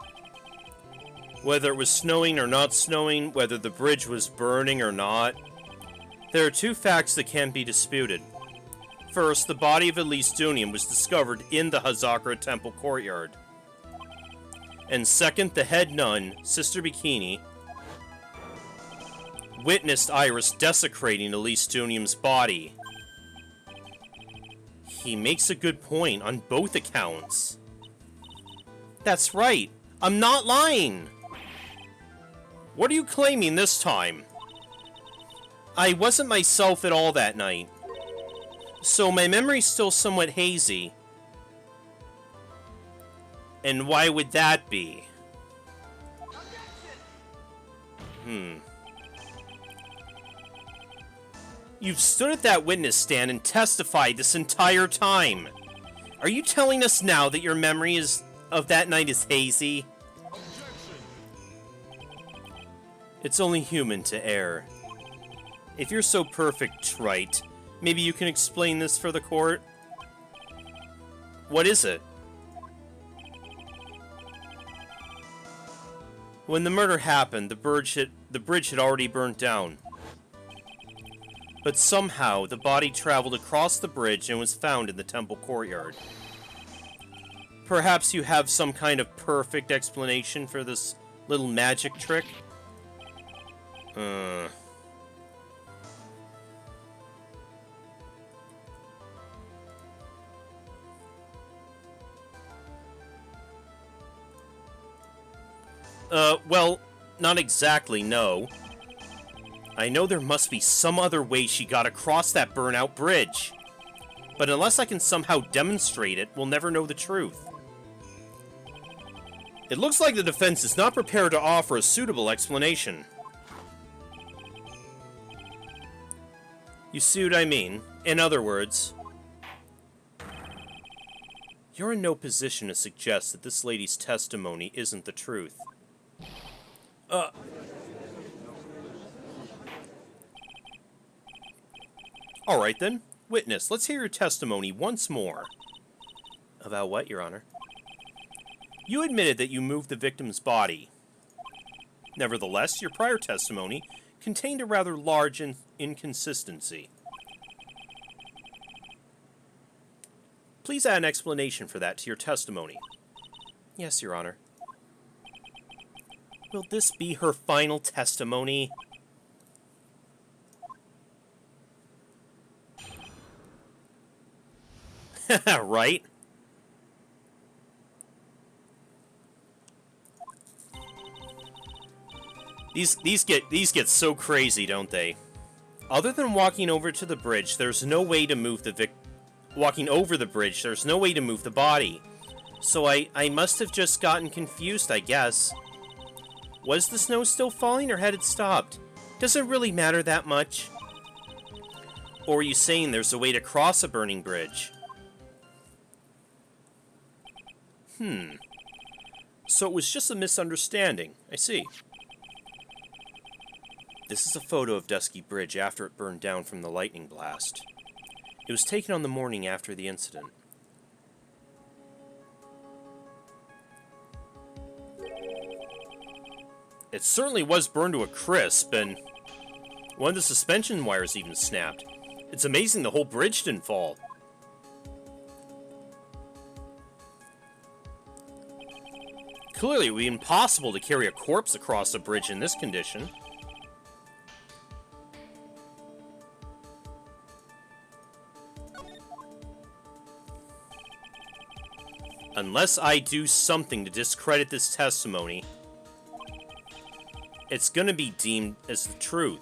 whether it was snowing or not snowing, whether the bridge was burning or not, there are two facts that can't be disputed. First, the body of Elise Dunium was discovered in the Hazakra Temple courtyard. And second, the head nun, Sister Bikini, witnessed Iris desecrating Elise Dunium's body. He makes a good point on both accounts. That's right. I'm not lying. What are you claiming this time? I wasn't myself at all that night, so my memory's still somewhat hazy. And why would that be? You've stood at that witness stand and testified this entire time. Are you telling us now that your memory of that night is hazy? It's only human to err. If you're so perfect, right, maybe you can explain this for the court? What is it? When the murder happened, the bridge had already burnt down. But somehow, the body traveled across the bridge and was found in the temple courtyard. Perhaps you have some kind of perfect explanation for this little magic trick? Well, not exactly, no. I know there must be some other way she got across that burnout bridge. But unless I can somehow demonstrate it, we'll never know the truth. It looks like the defense is not prepared to offer a suitable explanation. You see what I mean? In other words, you're in no position to suggest that this lady's testimony isn't the truth. Alright then. Witness, let's hear your testimony once more. About what, Your Honor? You admitted that you moved the victim's body. Nevertheless, your prior testimony contained a rather large inconsistency. Please add an explanation for that to your testimony. Yes, Your Honor. Will this be her final testimony? Right? These get so crazy, don't they? Other than walking over to the bridge, there's no way to move the walking over the bridge, there's no way to move the body. So I must have just gotten confused, I guess. Was the snow still falling or had it stopped? Does it really matter that much? Or are you saying there's a way to cross a burning bridge? So it was just a misunderstanding. I see. This is a photo of Dusky Bridge after it burned down from the lightning blast. It was taken on the morning after the incident. It certainly was burned to a crisp, and one of the suspension wires even snapped. It's amazing the whole bridge didn't fall. Clearly, it would be impossible to carry a corpse across a bridge in this condition. Unless I do something to discredit this testimony, it's gonna be deemed as the truth.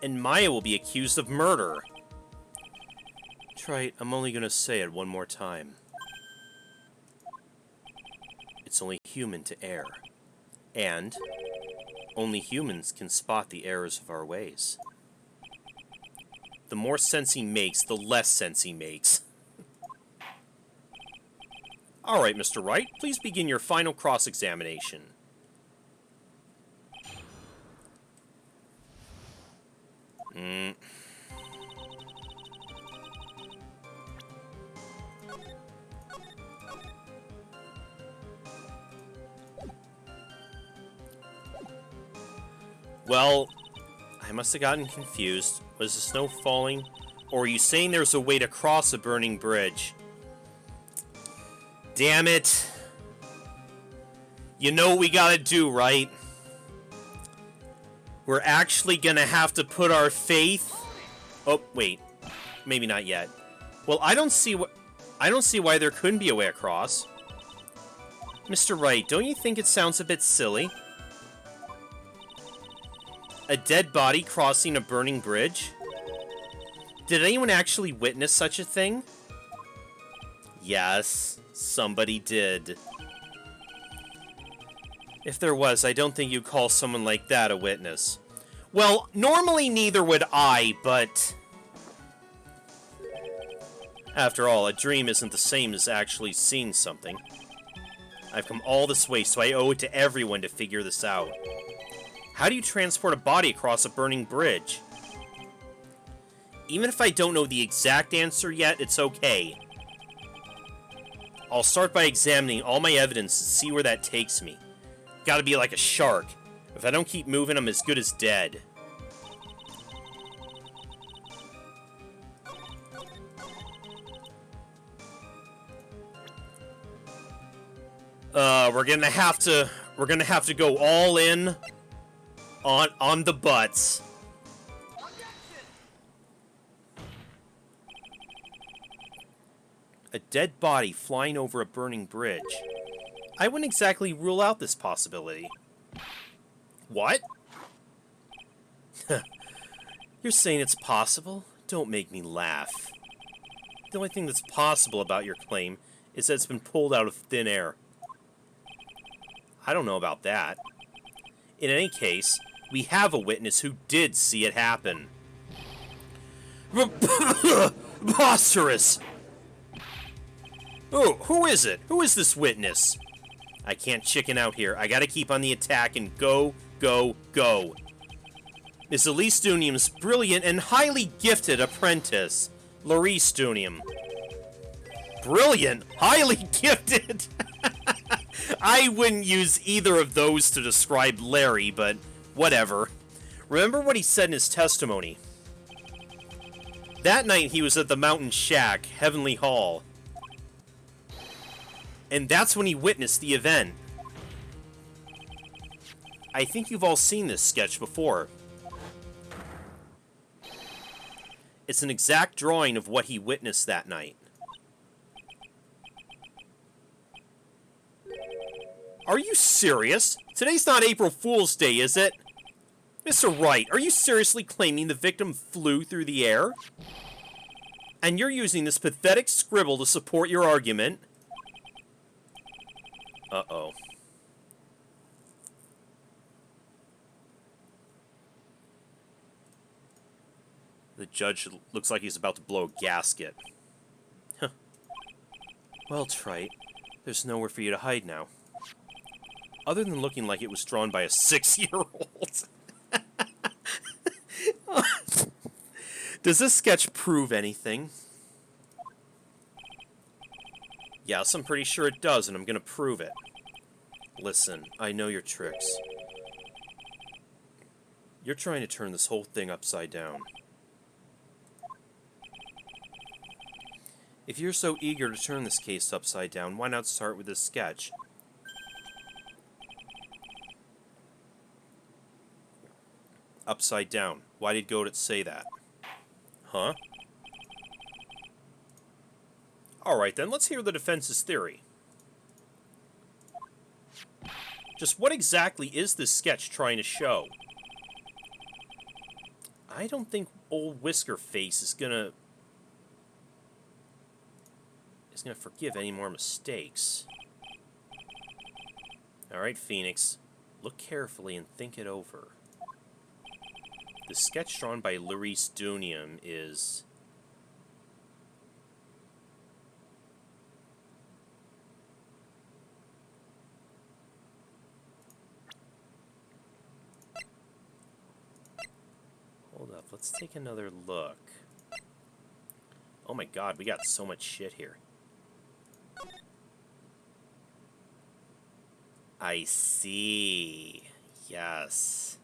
And Maya will be accused of murder. Try it, I'm only gonna say it one more time. It's only human to err. And only humans can spot the errors of our ways. The more sense he makes, the less sense he makes. Alright, Mr. Wright, please begin your final cross-examination. Well, I must have gotten confused. Was the snow falling? Or are you saying there's a way to cross a burning bridge? Damn it. You know what we gotta do, right? We're actually gonna have to put our faith... Oh, wait. Maybe not yet. Well, I don't see why there couldn't be a way across. Mr. Wright, don't you think it sounds a bit silly? A dead body crossing a burning bridge? Did anyone actually witness such a thing? Yes, somebody did. If there was, I don't think you'd call someone like that a witness. Well, normally neither would I, but... After all, a dream isn't the same as actually seeing something. I've come all this way, so I owe it to everyone to figure this out. How do you transport a body across a burning bridge? Even if I don't know the exact answer yet, it's okay. I'll start by examining all my evidence and see where that takes me. Gotta be like a shark. If I don't keep moving, I'm as good as dead. We're gonna have to go all in on the butts. A dead body flying over a burning bridge. I wouldn't exactly rule out this possibility. What? You're saying it's possible? Don't make me laugh. The only thing that's possible about your claim is that it's been pulled out of thin air. I don't know about that. In any case, we have a witness who did see it happen. Preposterous! Oh, who is it? Who is this witness? I can't chicken out here. I gotta keep on the attack and go, go, go. Ms. Elise Dunium's brilliant and highly gifted apprentice, Larice Dunium. Brilliant! Highly gifted! I wouldn't use either of those to describe Larry, but whatever. Remember what he said in his testimony. That night he was at the Mountain Shack, Heavenly Hall. And that's when he witnessed the event. I think you've all seen this sketch before. It's an exact drawing of what he witnessed that night. Are you serious? Today's not April Fool's Day, is it? Mr. Wright, are you seriously claiming the victim flew through the air? And you're using this pathetic scribble to support your argument? Uh-oh. The judge looks like he's about to blow a gasket. Huh. Well, Trite, there's nowhere for you to hide now. Other than looking like it was drawn by a 6-year-old. Does this sketch prove anything? Yes, I'm pretty sure it does, and I'm gonna prove it. Listen, I know your tricks. You're trying to turn this whole thing upside down. If you're so eager to turn this case upside down, why not start with this sketch? Upside down. Why did Godot say that? Huh? Alright then, let's hear the defense's theory. Just what exactly is this sketch trying to show? I don't think old Whisker Face is gonna forgive any more mistakes. Alright, Phoenix. Look carefully and think it over. The sketch drawn by Larice Dunium is... Hold up, let's take another look. Oh my god, we got so much shit here. I see. Yes.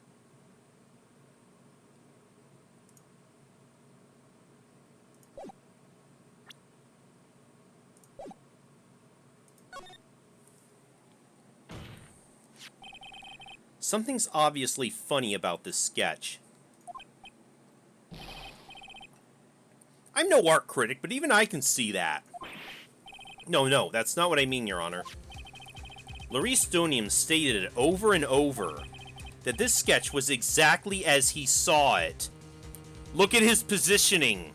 Something's obviously funny about this sketch. I'm no art critic, but even I can see that. No, that's not what I mean, Your Honor. Larice Dunium stated it over and over that this sketch was exactly as he saw it. Look at his positioning.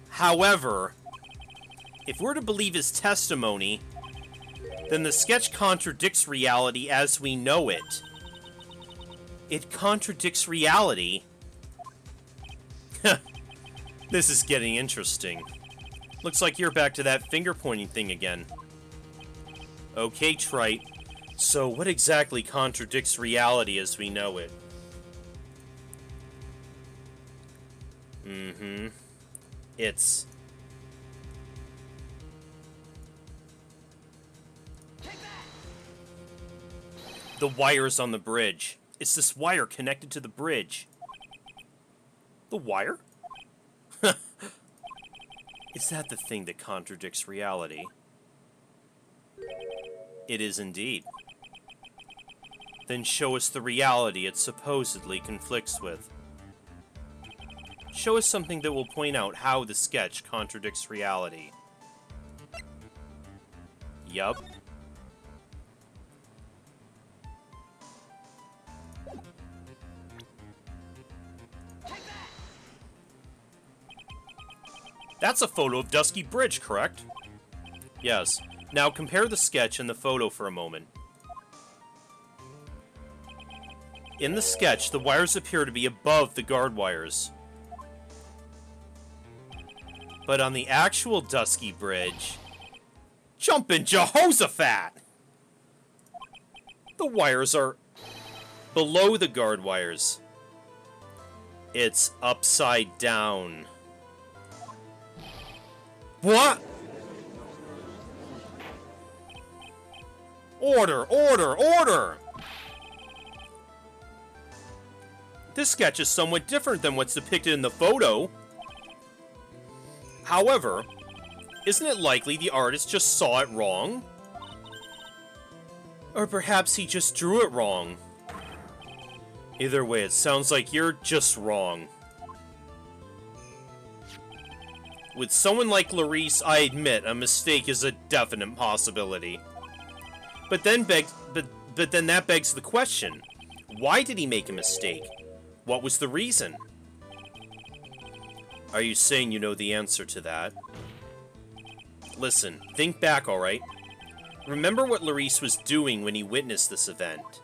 However, if we're to believe his testimony, then the sketch contradicts reality as we know it. It contradicts reality. This is getting interesting. Looks like you're back to that finger-pointing thing again. Okay, Trite. So what exactly contradicts reality as we know it? It's... the wires on the bridge. It's this wire connected to the bridge. The wire? Is that the thing that contradicts reality? It is indeed. Then show us the reality it supposedly conflicts with. Show us something that will point out how the sketch contradicts reality. Yup. That's a photo of Dusky Bridge, correct? Yes. Now compare the sketch and the photo for a moment. In the sketch, the wires appear to be above the guard wires. But on the actual Dusky Bridge... Jumpin' Jehoshaphat! The wires are below the guard wires. It's upside down. What? Order, order, order! This sketch is somewhat different than what's depicted in the photo. However, isn't it likely the artist just saw it wrong? Or perhaps he just drew it wrong. Either way, it sounds like you're just wrong. With someone like Larice, I admit a mistake is a definite possibility. But then that begs the question, why did he make a mistake? What was the reason? Are you saying you know the answer to that? Listen, think back, alright? Remember what Larice was doing when he witnessed this event.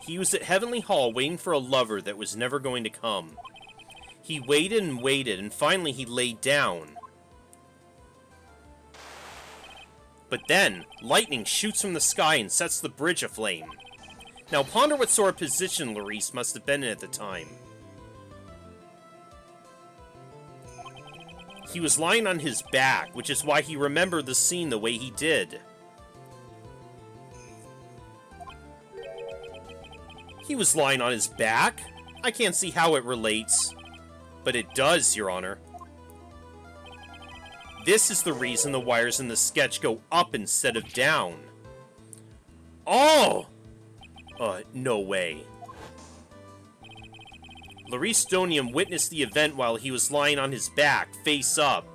He was at Heavenly Hall waiting for a lover that was never going to come. He waited and waited, and finally he laid down. But then, lightning shoots from the sky and sets the bridge aflame. Now ponder what sort of position Larice must have been in at the time. He was lying on his back, which is why he remembered the scene the way he did. He was lying on his back? I can't see how it relates. But it does, Your Honor. This is the reason the wires in the sketch go up instead of down. Oh! No way. Larice Stonium witnessed the event while he was lying on his back, face up.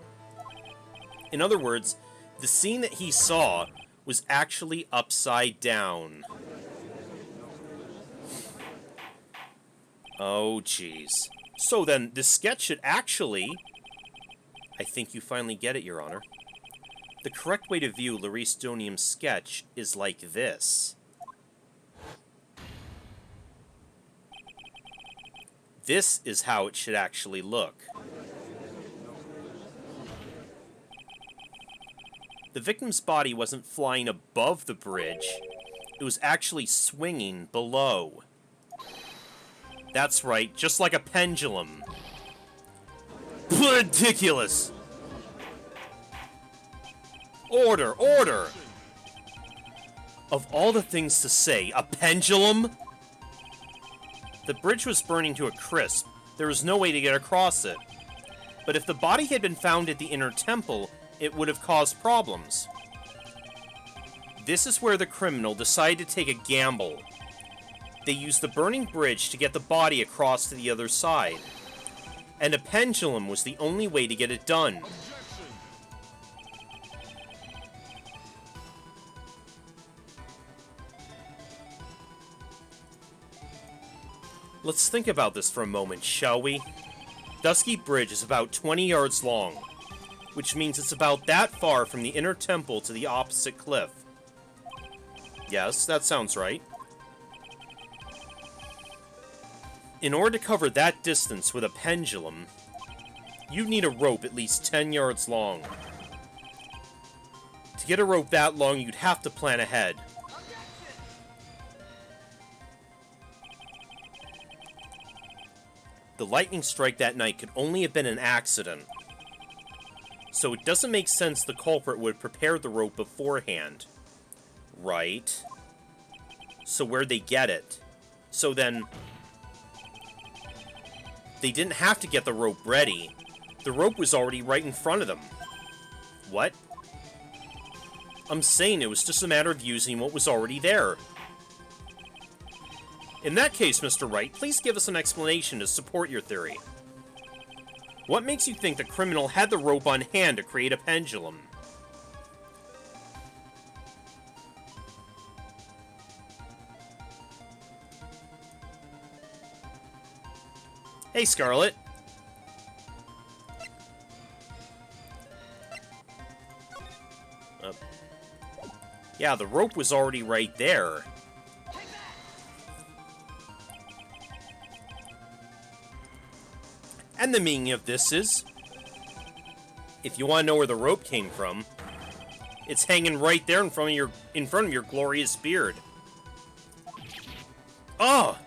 In other words, the scene that he saw was actually upside down. Oh, jeez. So then, this sketch should actually... I think you finally get it, Your Honor. The correct way to view Larice Stonium's sketch is like this. This is how it should actually look. The victim's body wasn't flying above the bridge. It was actually swinging below. That's right, just like a pendulum. Ridiculous! Order, order! Of all the things to say, a pendulum? The bridge was burning to a crisp. There was no way to get across it. But if the body had been found at the inner temple, it would have caused problems. This is where the criminal decided to take a gamble. They used the burning bridge to get the body across to the other side. And a pendulum was the only way to get it done. Let's think about this for a moment, shall we? Dusky Bridge is about 20 yards long, which means it's about that far from the inner temple to the opposite cliff. Yes, that sounds right. In order to cover that distance with a pendulum, you'd need a rope at least 10 yards long. To get a rope that long, you'd have to plan ahead. The lightning strike that night could only have been an accident. So it doesn't make sense the culprit would prepare the rope beforehand. Right? So where'd they get it? So then... they didn't have to get the rope ready. The rope was already right in front of them. What? I'm saying it was just a matter of using what was already there. In that case, Mr. Wright, please give us an explanation to support your theory. What makes you think the criminal had the rope on hand to create a pendulum? Hey, Scarlet. Yeah, the rope was already right there. And the meaning of this is, if you want to know where the rope came from, it's hanging right there in front of your glorious beard. Oh!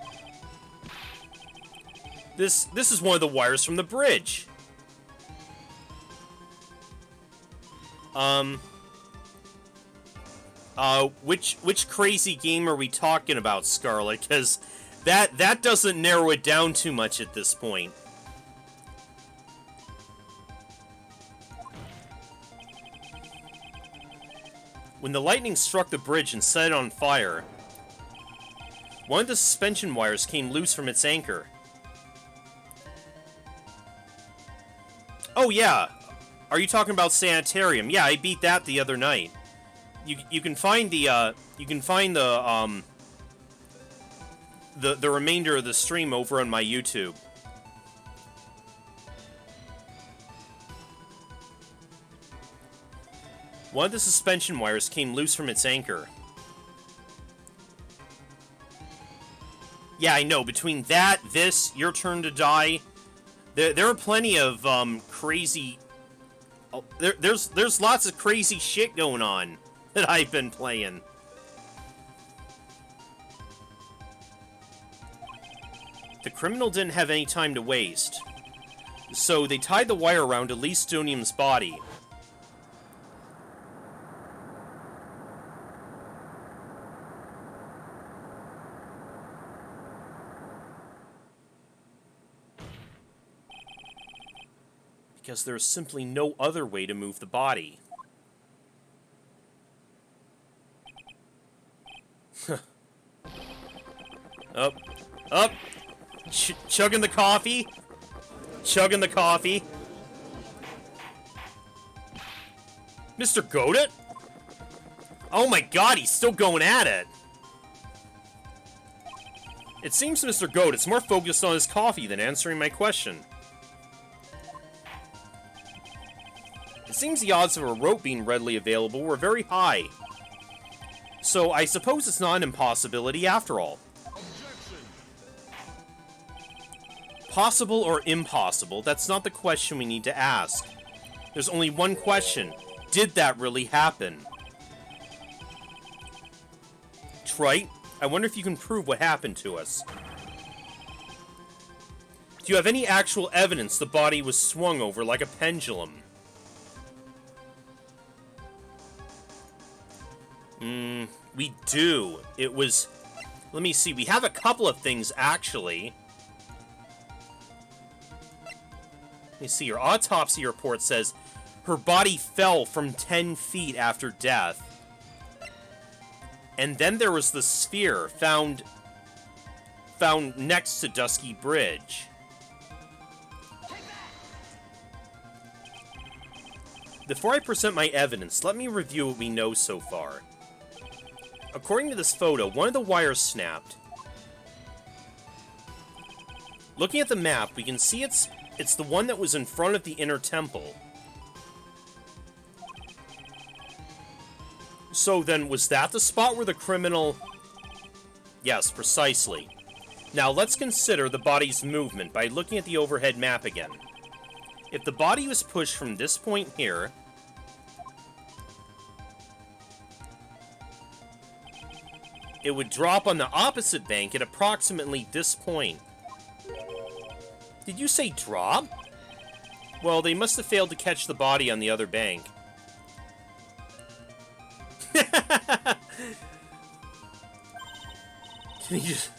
This is one of the wires from the bridge. Which crazy game are we talking about, Scarlet? Because that doesn't narrow it down too much at this point. When the lightning struck the bridge and set it on fire, one of the suspension wires came loose from its anchor. Oh yeah, are you talking about Sanitarium? Yeah, I beat that the other night. You can find the the remainder of the stream over on my YouTube. One of the suspension wires came loose from its anchor. Yeah, I know. Between that, this, Your Turn to Die, there are plenty of crazy. Oh, there's lots of crazy shit going on that I've been playing. The criminal didn't have any time to waste, so they tied the wire around Elise Dunium's body. Because there's simply no other way to move the body. Up. Up. Chugging the coffee. Chugging the coffee. Mr. Godot? Oh my god, he's still going at it. It seems Mr. Godot's more focused on his coffee than answering my question. It seems the odds of a rope being readily available were very high. So I suppose it's not an impossibility after all. Possible or impossible, that's not the question we need to ask. There's only one question. Did that really happen? Trite, I wonder if you can prove what happened to us. Do you have any actual evidence the body was swung over like a pendulum? We do. It was... Let me see, we have a couple of things, actually. Let me see, your autopsy report says her body fell from 10 feet after death. And then there was the sphere found next to Dusky Bridge. Before I present my evidence, let me review what we know so far. According to this photo, one of the wires snapped. Looking at the map, we can see it's the one that was in front of the inner temple. So then, was that the spot where the criminal... Yes, precisely. Now let's consider the body's movement by looking at the overhead map again. If the body was pushed from this point here... it would drop on the opposite bank at approximately this point. Did you say drop? Well, they must have failed to catch the body on the other bank. Can he just...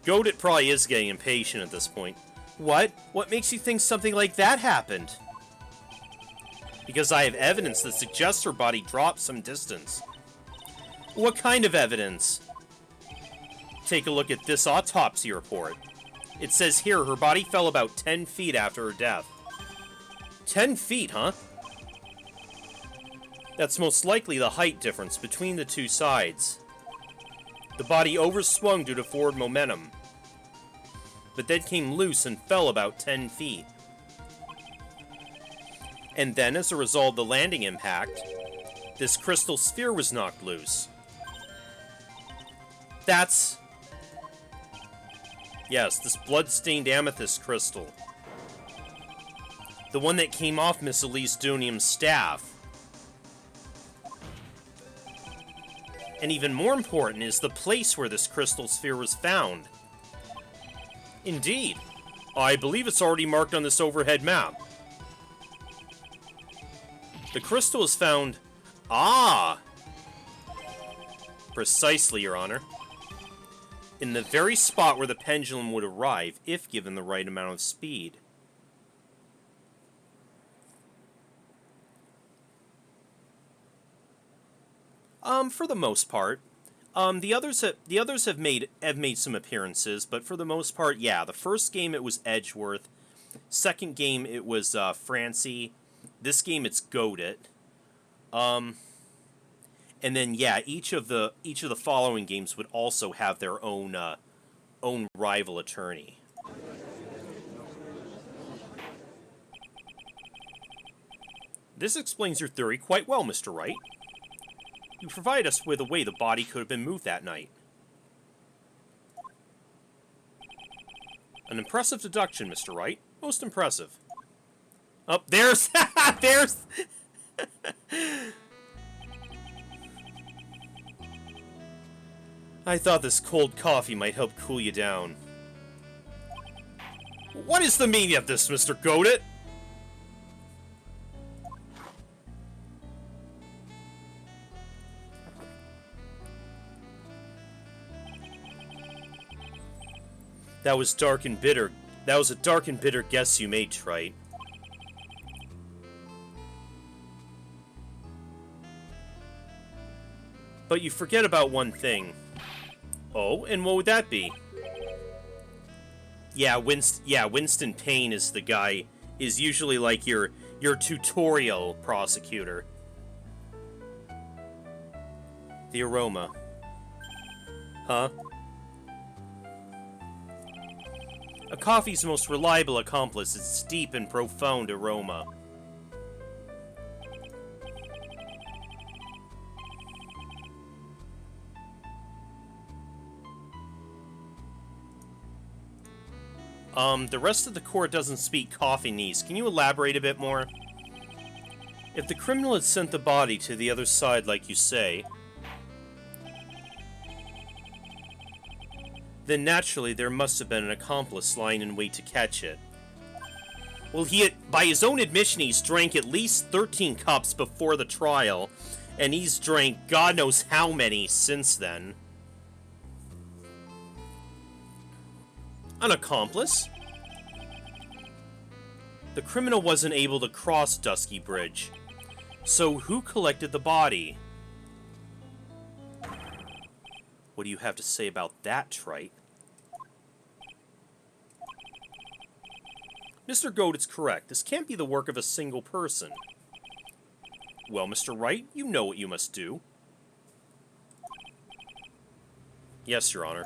Godot probably is getting impatient at this point. What? What makes you think something like that happened? Because I have evidence that suggests her body dropped some distance. What kind of evidence? Take a look at this autopsy report. It says here her body fell about 10 feet after her death. 10 feet, huh? That's most likely the height difference between the two sides. The body overswung due to forward momentum, but then came loose and fell about 10 feet. And then, as a result of the landing impact, this crystal sphere was knocked loose. That's... Yes, this blood-stained amethyst crystal. The one that came off Miss Elise Dunium's staff. And even more important is the place where this crystal sphere was found. Indeed. I believe it's already marked on this overhead map. The crystal is found... Ah! Precisely, Your Honor. In the very spot where the pendulum would arrive, if given the right amount of speed. For the most part. The others have made some appearances, but for the most part, yeah. The first game it was Edgeworth. Second game it was Francie. This game it's Goated. And then yeah, each of the following games would also have their own rival attorney. This explains your theory quite well, Mr. Wright. You provide us with a way the body could have been moved that night. An impressive deduction, Mr. Wright. Most impressive. Oh, there's... there's... I thought this cold coffee might help cool you down. What is the meaning of this, Mr. Goated? That was dark and bitter. That was a dark and bitter guess you made, Trite. But you forget about one thing. Oh, and what would that be? Yeah, Winston Payne is the guy. Is usually like your tutorial prosecutor. The aroma. Huh? A coffee's most reliable accomplice is its deep and profound aroma. The rest of the court doesn't speak Coffeenese. Can you elaborate a bit more? If the criminal had sent the body to the other side like you say, then naturally there must have been an accomplice lying in wait to catch it. Well, by his own admission, he's drank at least 13 cups before the trial, and he's drank God knows how many since then. An accomplice? The criminal wasn't able to cross Dusky Bridge. So who collected the body? What do you have to say about that, Trite? Mr. Goated's correct. This can't be the work of a single person. Well, Mr. Wright, you know what you must do. Yes, Your Honor.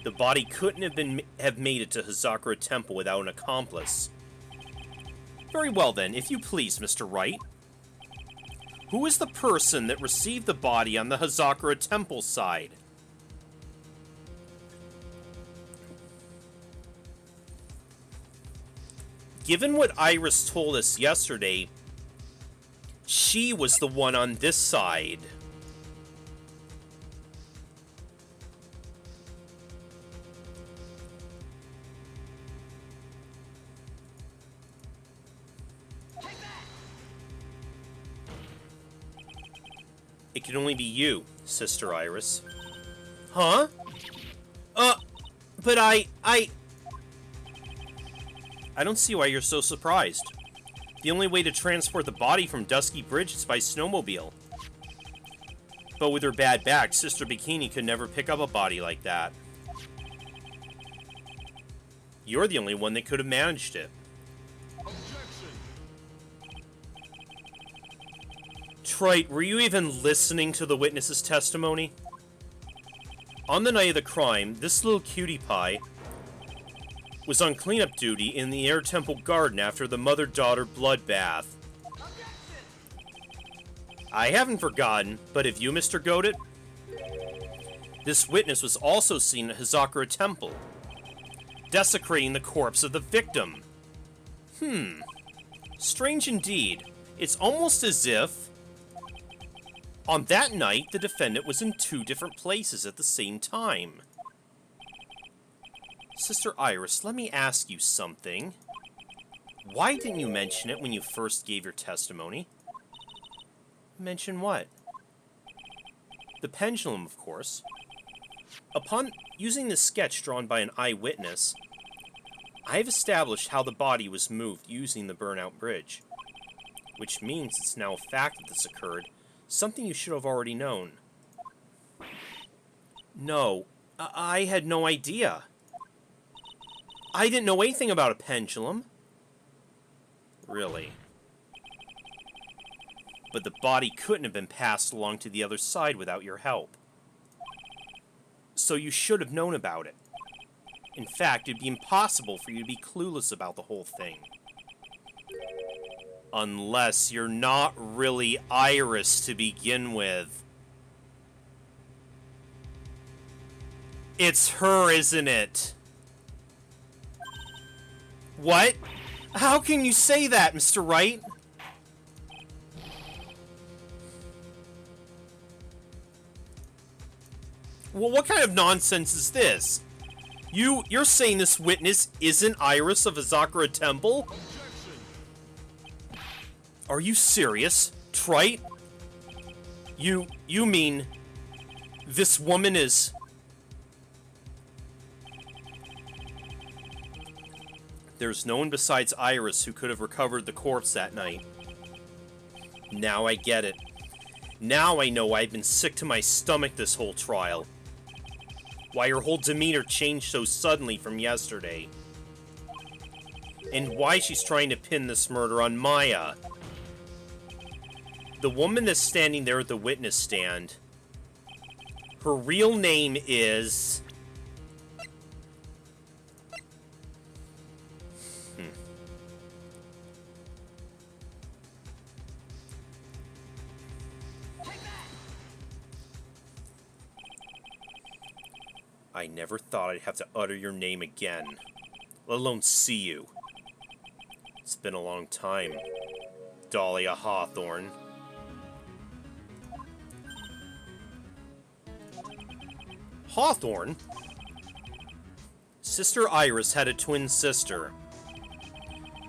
The body couldn't have made it to Hazakura Temple without an accomplice. Very well then, if you please, Mr. Wright. Who is the person that received the body on the Hazakura Temple side? Given what Iris told us yesterday, she was the one on this side. It can only be you, Sister Iris. Huh? But I don't see why you're so surprised. The only way to transport the body from Dusky Bridge is by snowmobile. But with her bad back, Sister Bikini could never pick up a body like that. You're the only one that could have managed it. Trite, were you even listening to the witness's testimony? On the night of the crime, this little cutie pie was on cleanup duty in the Air Temple Garden after the mother-daughter bloodbath. I haven't forgotten, but have you, Mr. Goated? This witness was also seen at Hazakura Temple, desecrating the corpse of the victim. Strange indeed. It's almost as if on that night, the defendant was in 2 different places at the same time. Sister Iris, let me ask you something. Why didn't you mention it when you first gave your testimony? Mention what? The pendulum, of course. Upon using the sketch drawn by an eyewitness, I have established how the body was moved using the burnout bridge. Which means it's now a fact that this occurred, something you should have already known. No, I had no idea. I didn't know anything about a pendulum. Really. But the body couldn't have been passed along to the other side without your help. So you should have known about it. In fact, it'd be impossible for you to be clueless about the whole thing. Unless you're not really Iris to begin with. It's her, isn't it? What? How can you say that, Mr. Wright? Well, what kind of nonsense is this? You're saying this witness isn't Iris of Azakura Temple? Are you serious, Trite? You mean this woman is... There's no one besides Iris who could have recovered the corpse that night. Now I get it. Now I know I've been sick to my stomach this whole trial. Why her whole demeanor changed so suddenly from yesterday. And why she's trying to pin this murder on Maya. The woman that's standing there at the witness stand, her real name is... I never thought I'd have to utter your name again, let alone see you. It's been a long time, Dahlia Hawthorne. Hawthorne? Sister Iris had a twin sister.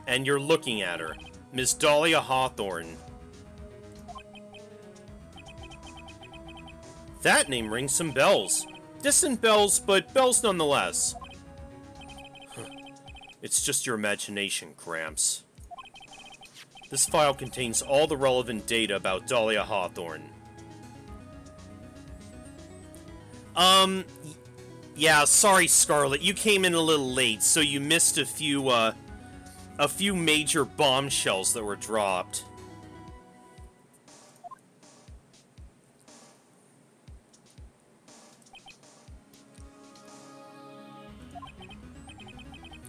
And you're looking at her, Miss Dahlia Hawthorne. That name rings some bells. Distant bells, but bells nonetheless. It's just your imagination, Gramps. This file contains all the relevant data about Dahlia Hawthorne. Yeah, sorry, Scarlet. You came in a little late, so you missed a few major bombshells that were dropped.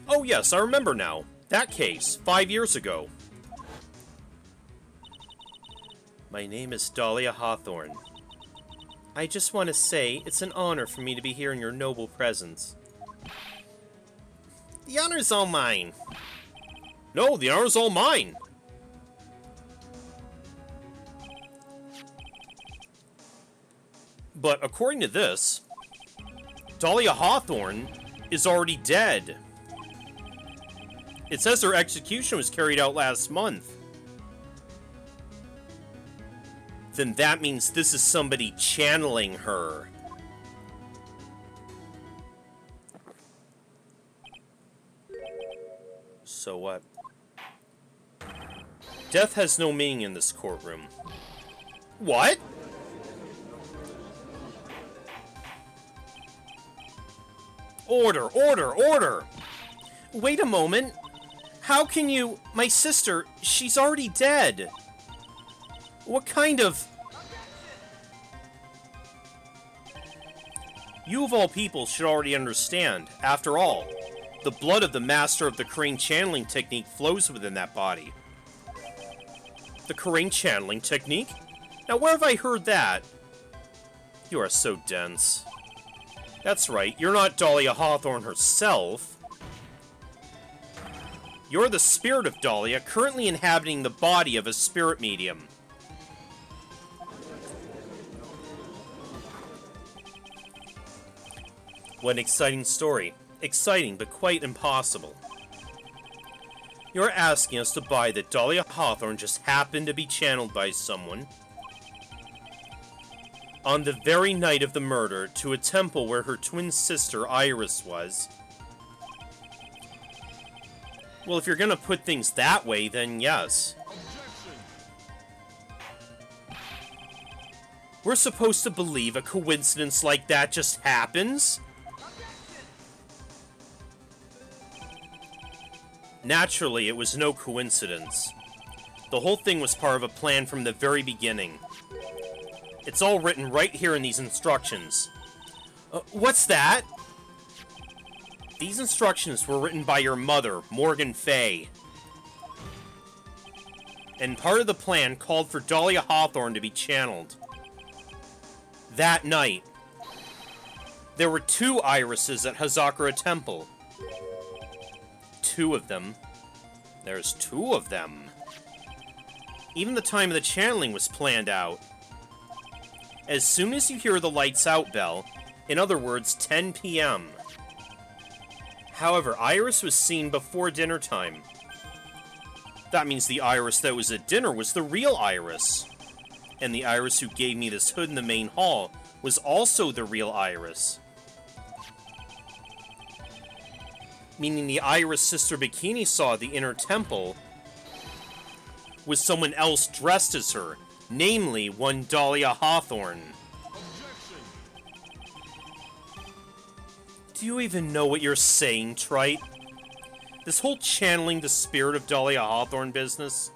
Oh yes, I remember now. That case, 5 years ago. My name is Dahlia Hawthorne. I just want to say, it's an honor for me to be here in your noble presence. The honor's all mine. No, the honor's all mine. But according to this, Dahlia Hawthorne is already dead. It says her execution was carried out last month. Then that means this is somebody channeling her. So what? Death has no meaning in this courtroom. What? Order, order, order! Wait a moment. How can you... My sister, she's already dead. What kind of... You of all people should already understand. After all, the blood of the master of the Crane channeling technique flows within that body. The Crane channeling technique? Now where have I heard that? You are so dense. That's right, you're not Dahlia Hawthorne herself. You're the spirit of Dahlia, currently inhabiting the body of a spirit medium. What an exciting story. Exciting, but quite impossible. You're asking us to buy that Dahlia Hawthorne just happened to be channeled by someone, on the very night of the murder to a temple where her twin sister Iris was. Well, if you're gonna put things that way, then yes. We're supposed to believe a coincidence like that just happens? Naturally, it was no coincidence. The whole thing was part of a plan from the very beginning. It's all written right here in these instructions. What's that? These instructions were written by your mother, Morgan Fay. And part of the plan called for Dahlia Hawthorne to be channeled. That night, there were 2 irises at Hazakura Temple. 2 of them. There's 2 of them. Even the time of the channeling was planned out. As soon as you hear the lights out bell, in other words, 10 p.m. However, Iris was seen before dinner time. That means the Iris that was at dinner was the real Iris. And the Iris who gave me this hood in the main hall was also the real Iris. Meaning the Iris Sister Bikini saw at the inner temple was someone else dressed as her, namely one Dahlia Hawthorne. Do you even know what you're saying, Trite? This whole channeling the spirit of Dahlia Hawthorne business?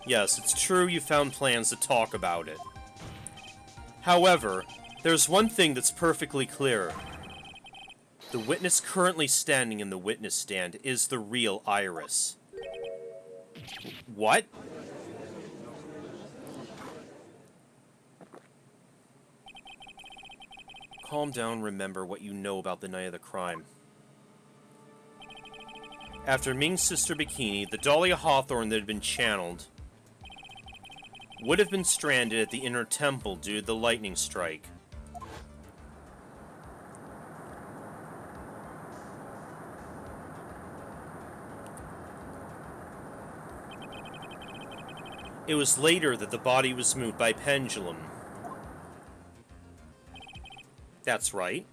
Yes, it's true you found plans to talk about it. However, there's one thing that's perfectly clear. The witness currently standing in the witness stand is the real Iris. What? Calm down, remember what you know about the night of the crime. After Ming's sister Bikini, the Dahlia Hawthorne that had been channeled would have been stranded at the inner temple due to the lightning strike. It was later that the body was moved by pendulum. That's right.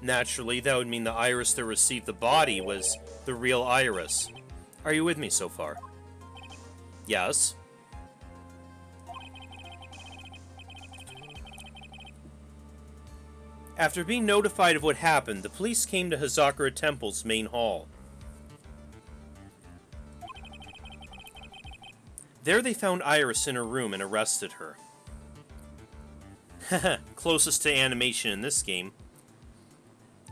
Naturally, that would mean the Iris that received the body was the real Iris. Are you with me so far? Yes. After being notified of what happened, the police came to Hazakura Temple's main hall. There they found Iris in her room and arrested her. Closest to animation in this game.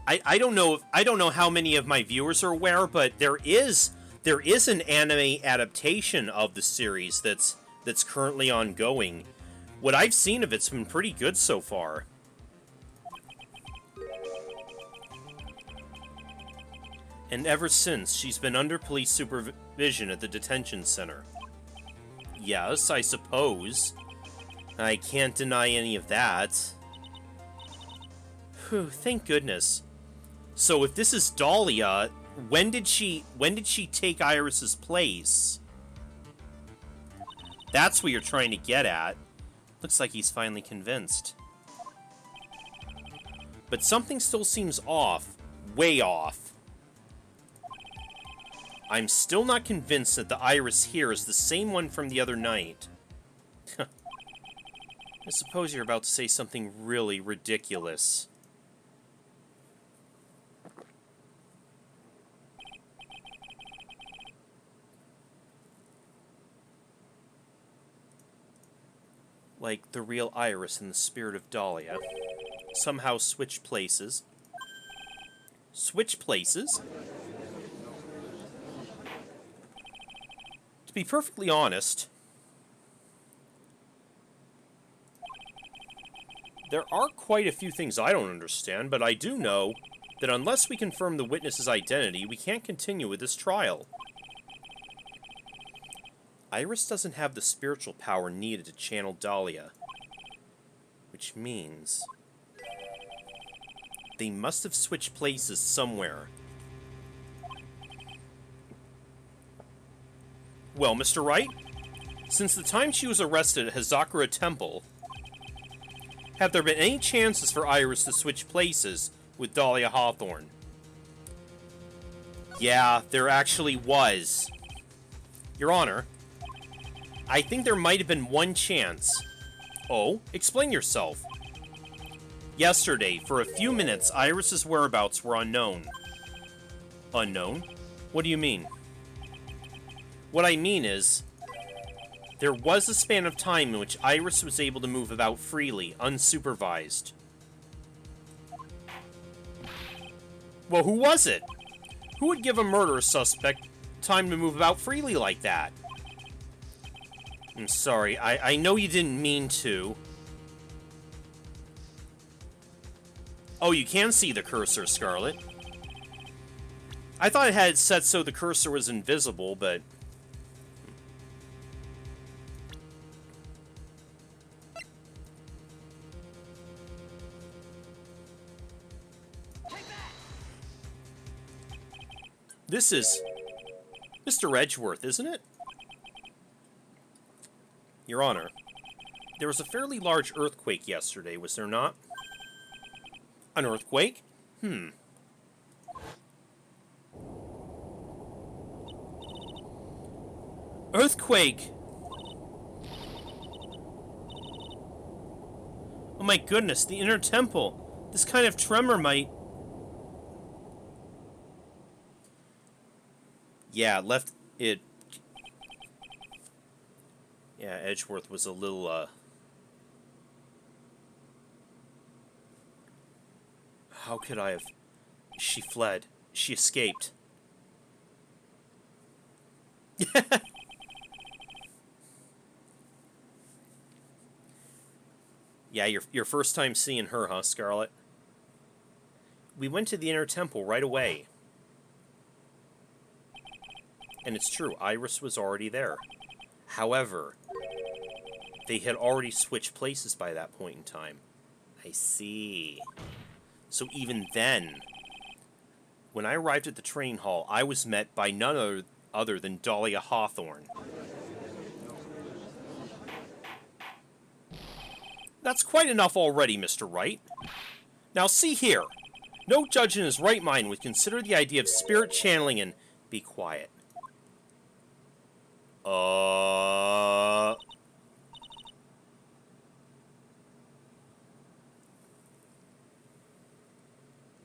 I don't know how many of my viewers are aware, but there is an anime adaptation of the series that's currently ongoing. What I've seen of it's been pretty good so far. And ever since, she's been under police supervision at the detention center. Yes, I suppose. I can't deny any of that. Whew, thank goodness. So if this is Dahlia, when did she take Iris's place? That's what you're trying to get at. Looks like he's finally convinced. But something still seems off. Way off. I'm still not convinced that the Iris here is the same one from the other night. I suppose you're about to say something really ridiculous. Like the real Iris and the spirit of Dahlia somehow switch places. Switch places? To be perfectly honest, there are quite a few things I don't understand, but I do know that unless we confirm the witness's identity, we can't continue with this trial. Iris doesn't have the spiritual power needed to channel Dahlia, which means they must have switched places somewhere. Well, Mr. Wright, Since the time she was arrested at Hazakura Temple, have there been any chances for Iris to switch places with Dahlia Hawthorne? Yeah, there actually was. Your Honor, I think there might have been one chance. Oh, explain yourself. Yesterday, for a few minutes, Iris's whereabouts were unknown. Unknown? What do you mean? What I mean is, there was a span of time in which Iris was able to move about freely, unsupervised. Well, who was it? Who would give a murder suspect time to move about freely like that? I'm sorry, I know you didn't mean to. Oh, you can see the cursor, Scarlet. I thought it had it set so the cursor was invisible, but... This is Mr. Edgeworth, isn't it? Your Honor, there was a fairly large earthquake yesterday, was there not? An earthquake? Earthquake! Oh my goodness, the inner temple! This kind of tremor might... Yeah, left it... Yeah, Edgeworth was a little, How could I have... She fled. She escaped. Yeah, your first time seeing her, huh, Scarlet? We went to the inner temple right away. And it's true, Iris was already there. However, they had already switched places by that point in time. I see. So even then, when I arrived at the train hall, I was met by none other than Dahlia Hawthorne. That's quite enough already, Mr. Wright. Now see here. No judge in his right mind would consider the idea of spirit channeling and... Be quiet.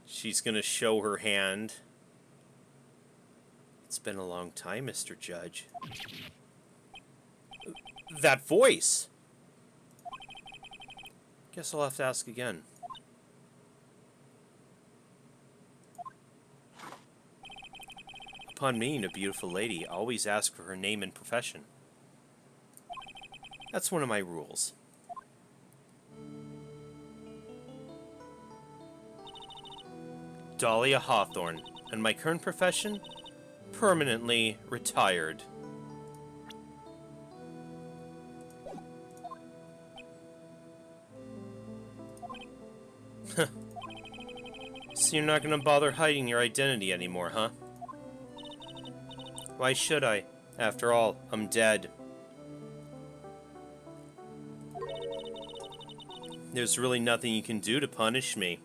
She's gonna show her hand. It's been a long time, Mr. Judge. That voice! Guess I'll have to ask again. Upon meeting a beautiful lady, always ask for her name and profession. That's one of my rules. Dahlia Hawthorne, and my current profession? Permanently retired. So you're not gonna bother hiding your identity anymore, huh? Why should I? After all, I'm dead. There's really nothing you can do to punish me.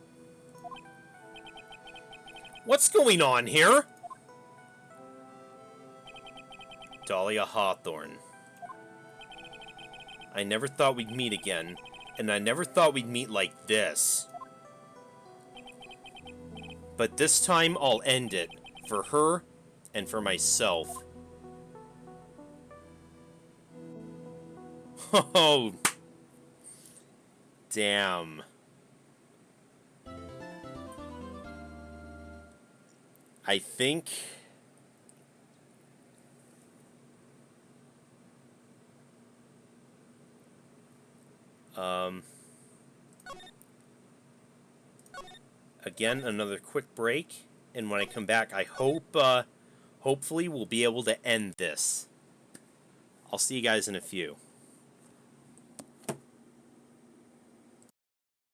What's going on here? Dahlia Hawthorne. I never thought we'd meet again, and I never thought we'd meet like this. But this time I'll end it, for her and for myself. Oh, damn. I think... Again, another quick break, and when I come back, I hope, hopefully we'll be able to end this. I'll see you guys in a few.